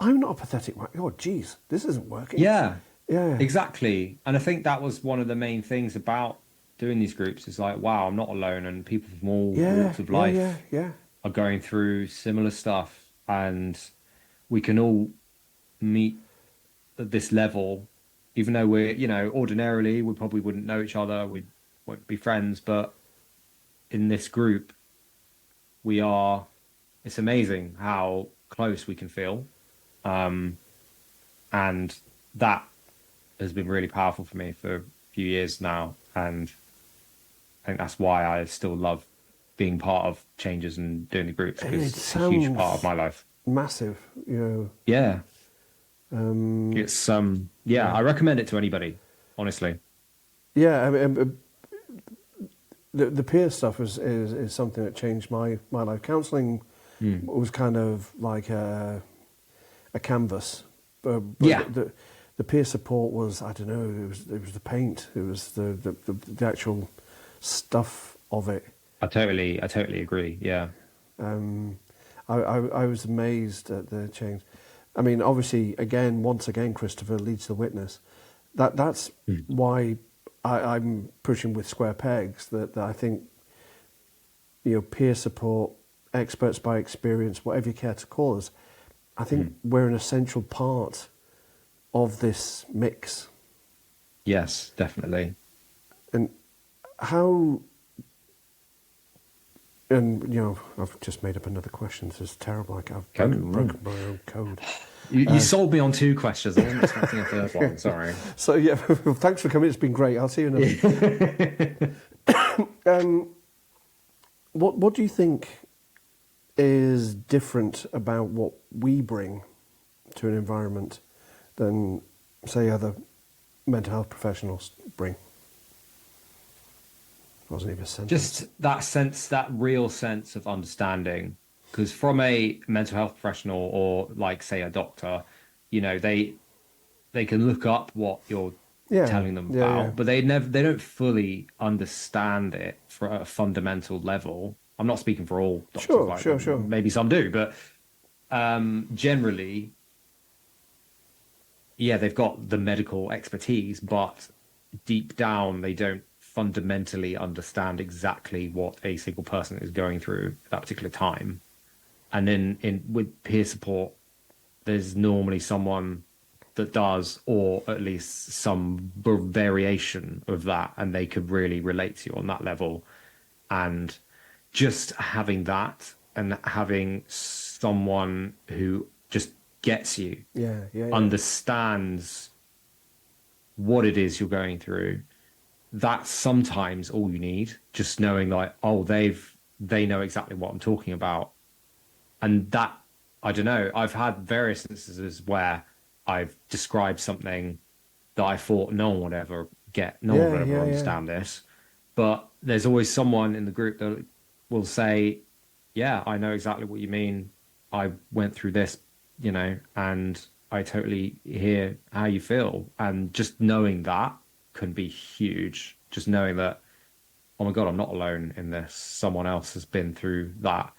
I'm not a pathetic wanker. Oh, geez, this isn't working." Yeah, Yeah, exactly. And I think that was one of the main things about doing these groups is like, wow, I'm not alone, and people from all yeah, walks of yeah, yeah, life yeah. are going through similar stuff, and we can all meet at this level, even though ordinarily we probably wouldn't know each other, we won't be friends, but in this group, we are. It's amazing how close we can feel, um, and that has been really powerful for me for a few years now, and I think that's why I still love being part of changes and doing the groups And because it it's a huge part of sounds my life. massive, Yeah, Um, it's yeah, yeah, I recommend it to anybody, honestly. yeah. I mean, the peer stuff is something that changed my life. Counselling Mm. was kind of like a canvas, Yeah, but the peer support was, I don't know, it was the paint, it was the actual stuff of it. I totally agree. Yeah. Um, I was amazed at the change. I mean, obviously, once again, Christopher leads the witness. That's Mm. why I'm pushing with square pegs. That I think, peer support, experts by experience, whatever you care to call us, I think we're an essential part of this mix. Yes, definitely. And how, and I've just made up another question. This is terrible. Like I've broken my own code. You sold me on two questions. I wasn't expecting a third one. Sorry. So yeah, thanks for coming. It's been great. I'll see you another. What do you think is different about what we bring to an environment than, say, other mental health professionals bring? Wasn't even a sentence. Just that sense, that real sense of understanding. Because from a mental health professional or like say a doctor, they can look up what you're Yeah, telling them yeah, yeah. about, but they don't fully understand it for a fundamental level. I'm not speaking for all doctors, Sure, like sure, sure. maybe some do, but generally, yeah, they've got the medical expertise, but deep down, they don't fundamentally understand exactly what a single person is going through at that particular time. And then in with peer support, there's normally someone that does, or at least some variation of that, and they could really relate to you on that level. And just having that and having someone who just gets you, Yeah, yeah, yeah. understands what it is you're going through, that's sometimes all you need. Just knowing like, oh, they know exactly what I'm talking about. And that, I don't know, I've had various instances where I've described something that I thought no one would ever get, no one Yeah, would ever yeah, yeah. understand this. But there's always someone in the group that will say, yeah, I know exactly what you mean. I went through this, and I totally hear how you feel. And just knowing that can be huge. Just knowing that, oh my God, I'm not alone in this. Someone else has been through that.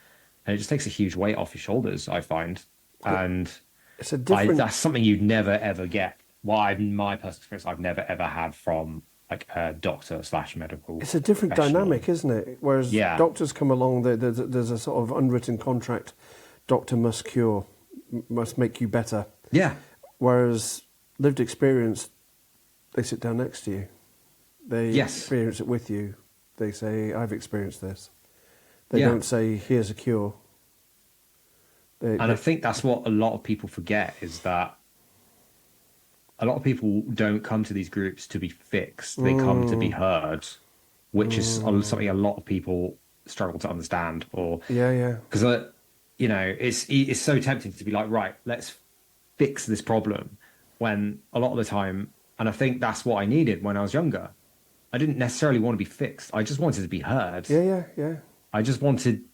And it just takes a huge weight off your shoulders, I find. It, And it's a different that's something you'd never ever get. Well, my personal experience, I've never ever had from like a doctor slash medical it's a different professional. dynamic, isn't it? Whereas Yeah. doctors come along, there's a sort of unwritten contract. Doctor must cure, must make you better. Yeah. Whereas lived experience, they sit down next to you. They Yes. experience it with you. They say, I've experienced this. They Yeah. don't say, here's a cure. And I They, think that's what a lot of people forget is that a lot of people don't come to these groups to be fixed. They come to be heard, which is something a lot of people struggle to understand. Or yeah, yeah. because it's so tempting to be like, right, let's fix this problem. When a lot of the time, and I think that's what I needed when I was younger. I didn't necessarily want to be fixed. I just wanted to be heard. Yeah, yeah, yeah. I just wanted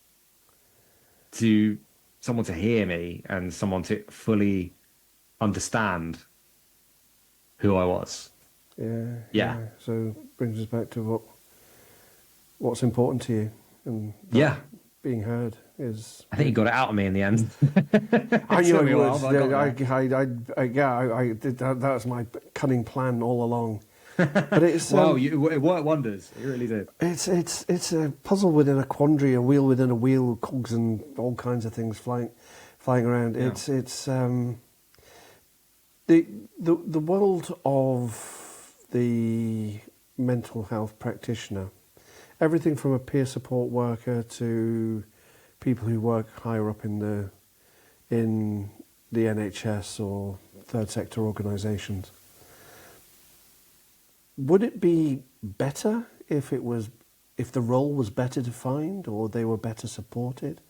to someone to hear me and someone to fully understand who I was. Yeah, Yeah. yeah. So brings us back to what's important to you, and that Yeah. being heard is. I think you got it out of me in the end. I It knew took I me a while, would. but I got I did that. That was my cunning plan all along. But it's there. Wow, it worked wonders. It really did. it's a puzzle within a quandary, a wheel within a wheel, cogs and all kinds of things flying around. Yeah. It's the world of the mental health practitioner, everything from a peer support worker to people who work higher up in the NHS or third sector organisations. Would it be better if the role was better defined, or they were better supported,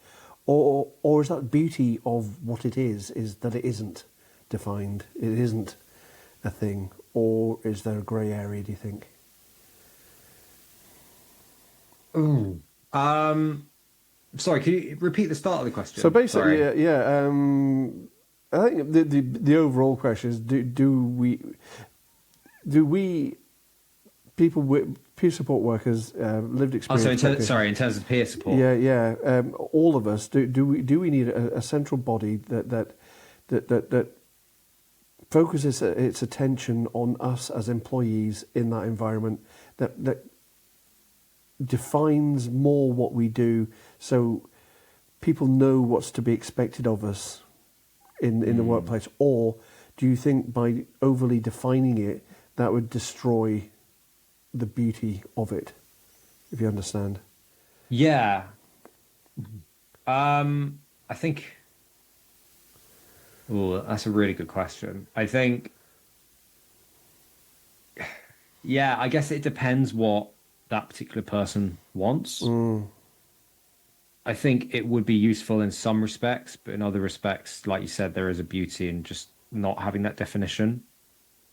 or is that beauty of what it is that it isn't defined, it isn't a thing, or is there a grey area? Do you think? Ooh. Sorry, can you repeat the start of the question? So basically, Sorry. yeah. I think the overall question is: do we people with peer support workers, lived Oh, so experience? in terms of peer support. Yeah, yeah. All of us do we need a central body that focuses its attention on us as employees in that environment, that defines more what we do, so people know what's to be expected of us in the workplace? Or do you think by overly defining it, that would destroy the beauty of it, if you understand? Yeah. I think. Oh, that's a really good question. I think. Yeah, I guess it depends what that particular person wants. I think it would be useful in some respects, but in other respects, like you said, there is a beauty in just not having that definition.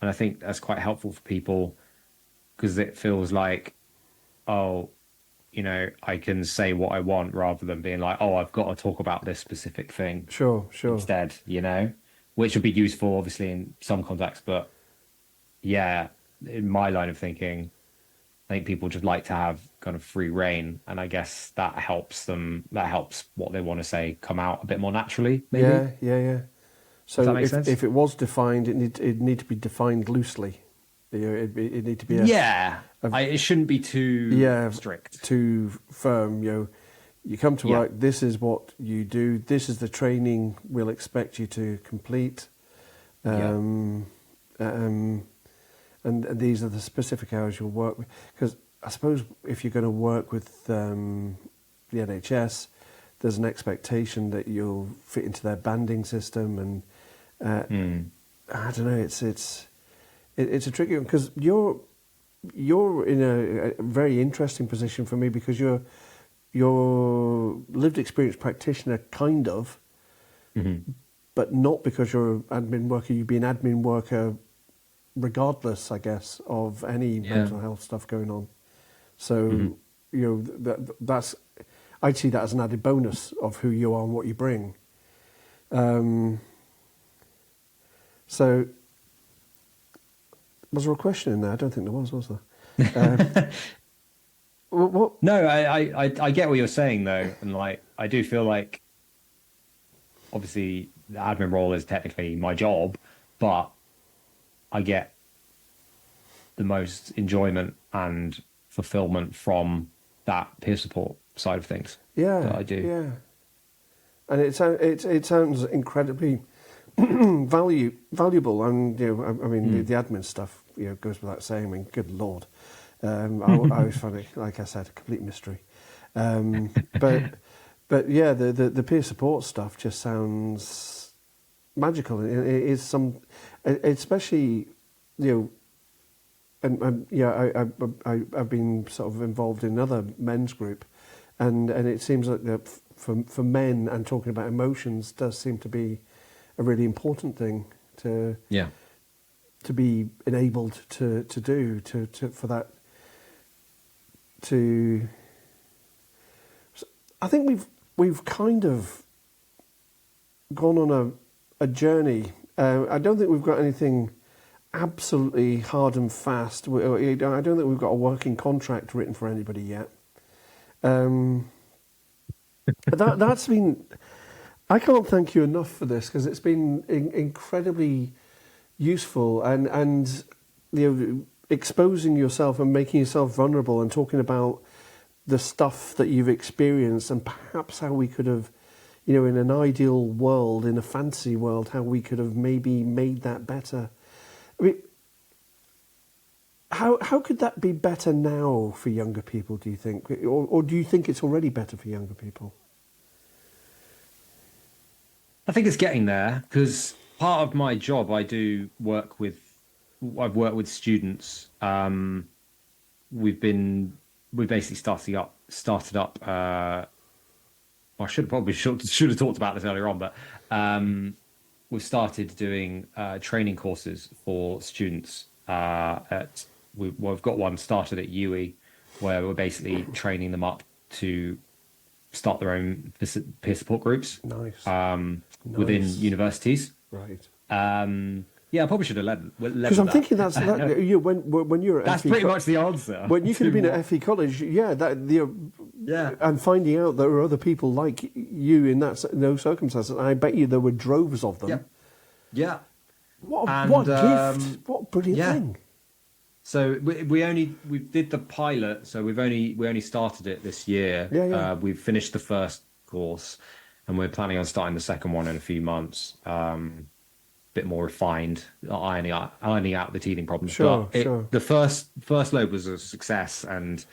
And I think that's quite helpful for people because it feels like, oh, I can say what I want rather than being like, oh, I've got to talk about this specific thing Sure. instead, which would be useful, obviously, in some contexts. But yeah, in my line of thinking, I think people just like to have kind of free reign, and I guess that helps them. That helps what they want to say come out a bit more naturally, maybe. Yeah, yeah, yeah. If that So makes sense. if it was defined, it need to be defined loosely. You know, it need to be Yeah, a it shouldn't be too yeah, strict. too firm. You know, you come to Yeah, work. This is what you do. This is the training we'll expect you to complete. yeah, Um, um, and these are the specific hours you'll work with. Because I suppose if you're going to work with the NHS, there's an expectation that you'll fit into their banding system, and mm, I don't know. It's a tricky one because you're in a very interesting position for me because you're lived experience practitioner, kind of, hmm but not because you're an admin worker. You've been admin worker regardless, I guess, of any yeah, mental health stuff going on. hmm So, you know, that's, I'd see that as an added bonus of who you are and what you bring. Um, so, was there a question in there? I don't think there was there? What? No, I get what you're saying though, and like I do feel like obviously the admin role is technically my job, but I get the most enjoyment and fulfillment from that peer support side of things that Yeah, I do. yeah. And it sounds incredibly valuable. And you know, I mean, Mm. the admin stuff, you know, goes without saying. I mean, good lord, I always find it, like I said, a complete mystery. But but yeah, the peer support stuff just sounds magical. It is especially, you know. And yeah, I've been sort of involved in another men's group, and it seems like that for men and talking about emotions does seem to be a really important thing to Yeah. be enabled to do for that to. I think we've kind of gone on a journey. I don't think we've got anything absolutely hard and fast. I don't think we've got a working contract written for anybody yet. But that's been. I can't thank you enough for this because it's been incredibly useful and you know, exposing yourself and making yourself vulnerable and talking about the stuff that you've experienced and perhaps how we could have, you know, in an ideal world, in a fantasy world, how we could have maybe made that better. I mean, how could that be better now for younger people, do you think? Or do you think it's already better for younger people? I think it's getting there because part of my job, I've worked with students. We basically started up. I should have talked about this earlier on, but we've started doing training courses for students. We've got one started at UE, where we're basically training them up to start their own peer support groups Nice. within Nice. universities. Right. Yeah, I probably should have led Because with I'm that. thinking you when you're at That's FE, pretty much the answer when you could to have been at what. FE college, yeah, Yeah, and finding out there were other people like you in in those circumstances, I bet you there were droves of yeah, them. yeah, What and a gift! What a brilliant yeah. thing! So we did the pilot. So we only started it this year. Yeah, yeah. We've finished the first course, and we're planning on starting the second one in a few months. Bit more refined, ironing out the teething problems. Sure, But sure. the first load was a success, and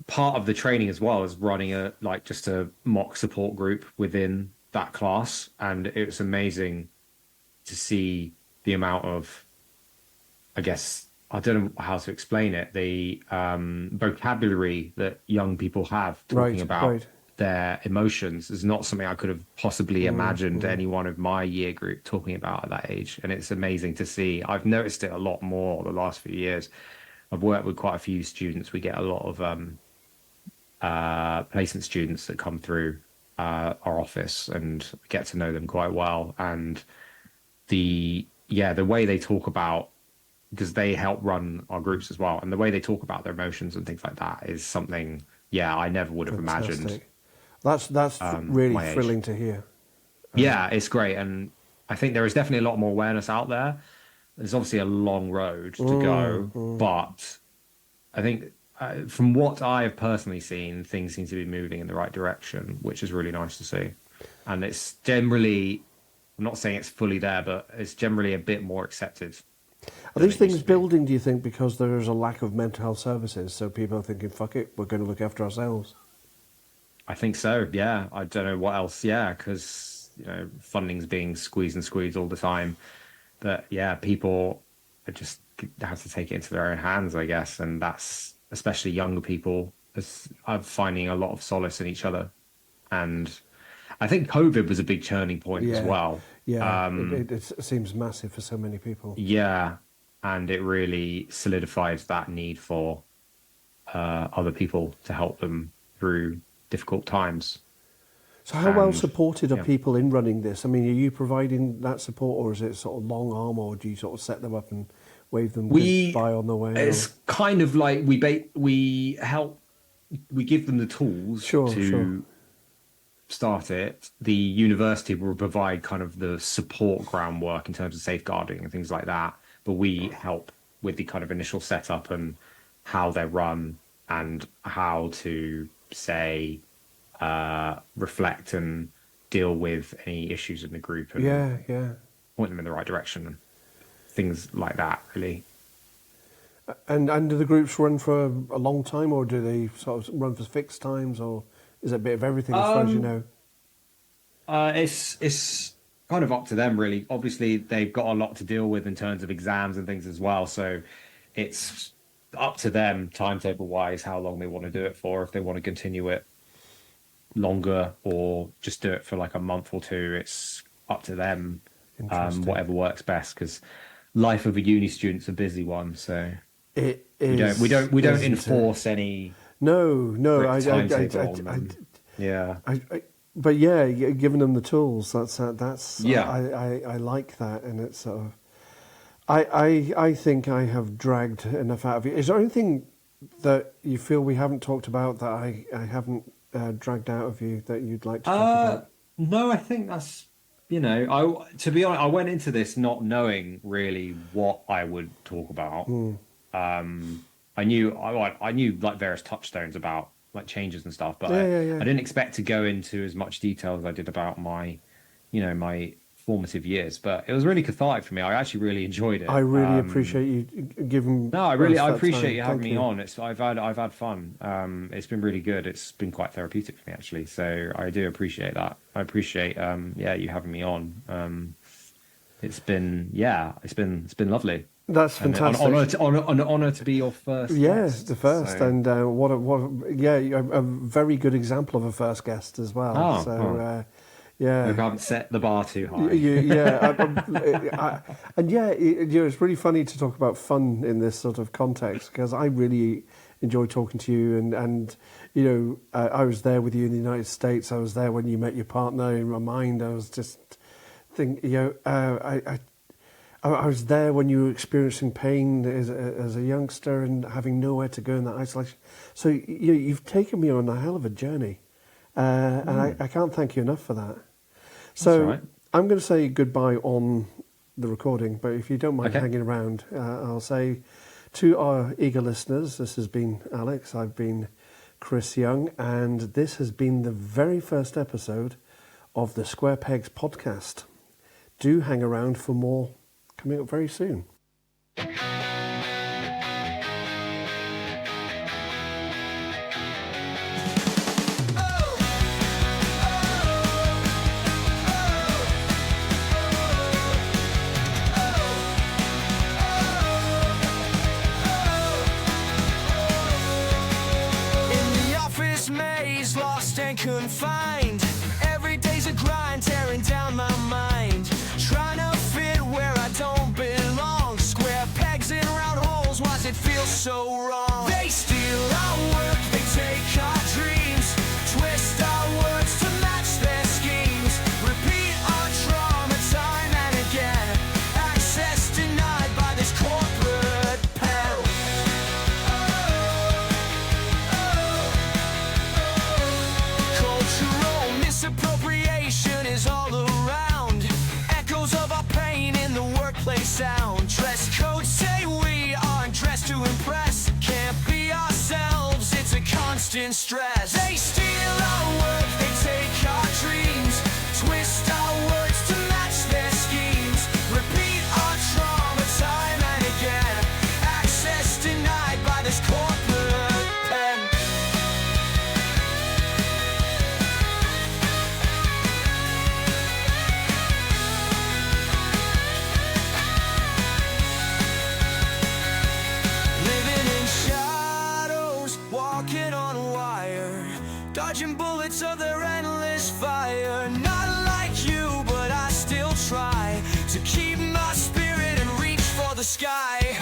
part of the training as well is running just a mock support group within that class, and it's amazing to see the amount of, I guess, I don't know how to explain it, the vocabulary that young people have talking Right, about right. their emotions is not something I could have possibly imagined anyone of my year group talking about at that age. And it's amazing to see. I've noticed it a lot more the last few years. I've worked with quite a few students. We get a lot of placement students that come through our office and get to know them quite well. And the way they talk about because they help run our groups as well. And the way they talk about their emotions and things like that is something, yeah, I never would have imagined. That's really My age. thrilling to hear. Yeah, it's great. And I think there is definitely a lot more awareness out there. There's obviously a long road to go, but I think from what I have personally seen, things seem to be moving in the right direction, which is really nice to see. And it's generally, I'm not saying it's fully there, but it's generally a bit more accepted. Are these things building, do you think, because there is a lack of mental health services? So people are thinking, fuck it, we're going to look after ourselves. I think so, yeah. I don't know what else, yeah, because, you know, funding's being squeezed all the time. But yeah, people just have to take it into their own hands, I guess. And that's, especially younger people, are finding a lot of solace in each other. And I think COVID was a big churning point as well. Yeah, it seems massive for so many people. Yeah, and it really solidifies that need for other people to help them through difficult times. So how well supported are people in running this? I mean, are you providing that support, or is it sort of long arm, or do you sort of set them up and wave them goodbye on the way? It's kind of like we give them the tools to start it. The university will provide kind of the support groundwork in terms of safeguarding and things like that, but we help with the kind of initial setup and how they're run and how to say reflect and deal with any issues in the group and point them in the right direction and things like that, really. And do the groups run for a long time, or do they sort of run for fixed times, or is it a bit of everything as far as you know? It's kind of up to them, really. Obviously, they've got a lot to deal with in terms of exams and things as well, so it's up to them, timetable-wise, how long they want to do it for, if they want to continue it longer or just do it for like a month or two. It's up to them, whatever works best, because life of a uni student's a busy one, so it is. We don't enforce any. No. But yeah, giving them the tools. That's yeah. I like that, and it's sort of. I think I have dragged enough out of you. Is there anything that you feel we haven't talked about that I haven't dragged out of you that you'd like to talk about? No, I think that's, to be honest, I went into this not knowing really what I would talk about. I knew like various touchstones about like changes and stuff, but I didn't expect to go into as much detail as I did about my, my formative years. But it was really cathartic for me. I actually really enjoyed it. I really appreciate you giving. No, I appreciate you having me on. I've had fun. It's been really good. It's been quite therapeutic for me actually. So I do appreciate that. I appreciate you having me on. It's been lovely. That's fantastic. An honour to be your first. Yes, guest, the first, so. And a very good example of a first guest as well. Yeah, I haven't set the bar too high. It's really funny to talk about fun in this sort of context, because I really enjoy talking to you, and I was there with you in the United States. I was there when you met your partner. In my mind, I was just thinking, I was there when you were experiencing pain as a youngster and having nowhere to go in that isolation. So you've taken me on a hell of a journey, and I can't thank you enough for that. So right. I'm going to say goodbye on the recording, but if you don't mind hanging around, I'll say to our eager listeners, this has been Alex, I've been Chris Young, and this has been the very first episode of the Square Pegs podcast. Do hang around for more coming up very soon. Confined, every day's a grind, tearing down my mind, trying to fit where I don't belong. Square pegs in round holes, why's it feel so wrong? They steal our work, they take our dreams, twist our words to match their schemes, repeat our trauma time and again, access denied by this corporate stress. They steal our work, they take our dreams, twist our words to match their schemes, repeat our trauma time and again, access denied by this corporate pen. Living in shadows, walking on wire, dodging bullets of their endless fire. Not like you, but I still try to keep my spirit and reach for the sky.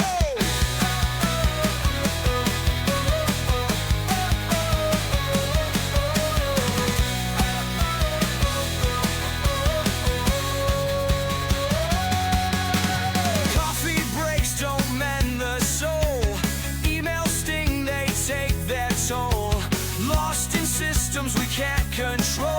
Coffee breaks don't mend the soul. Emails sting, they take their toll. Lost in systems we can't control.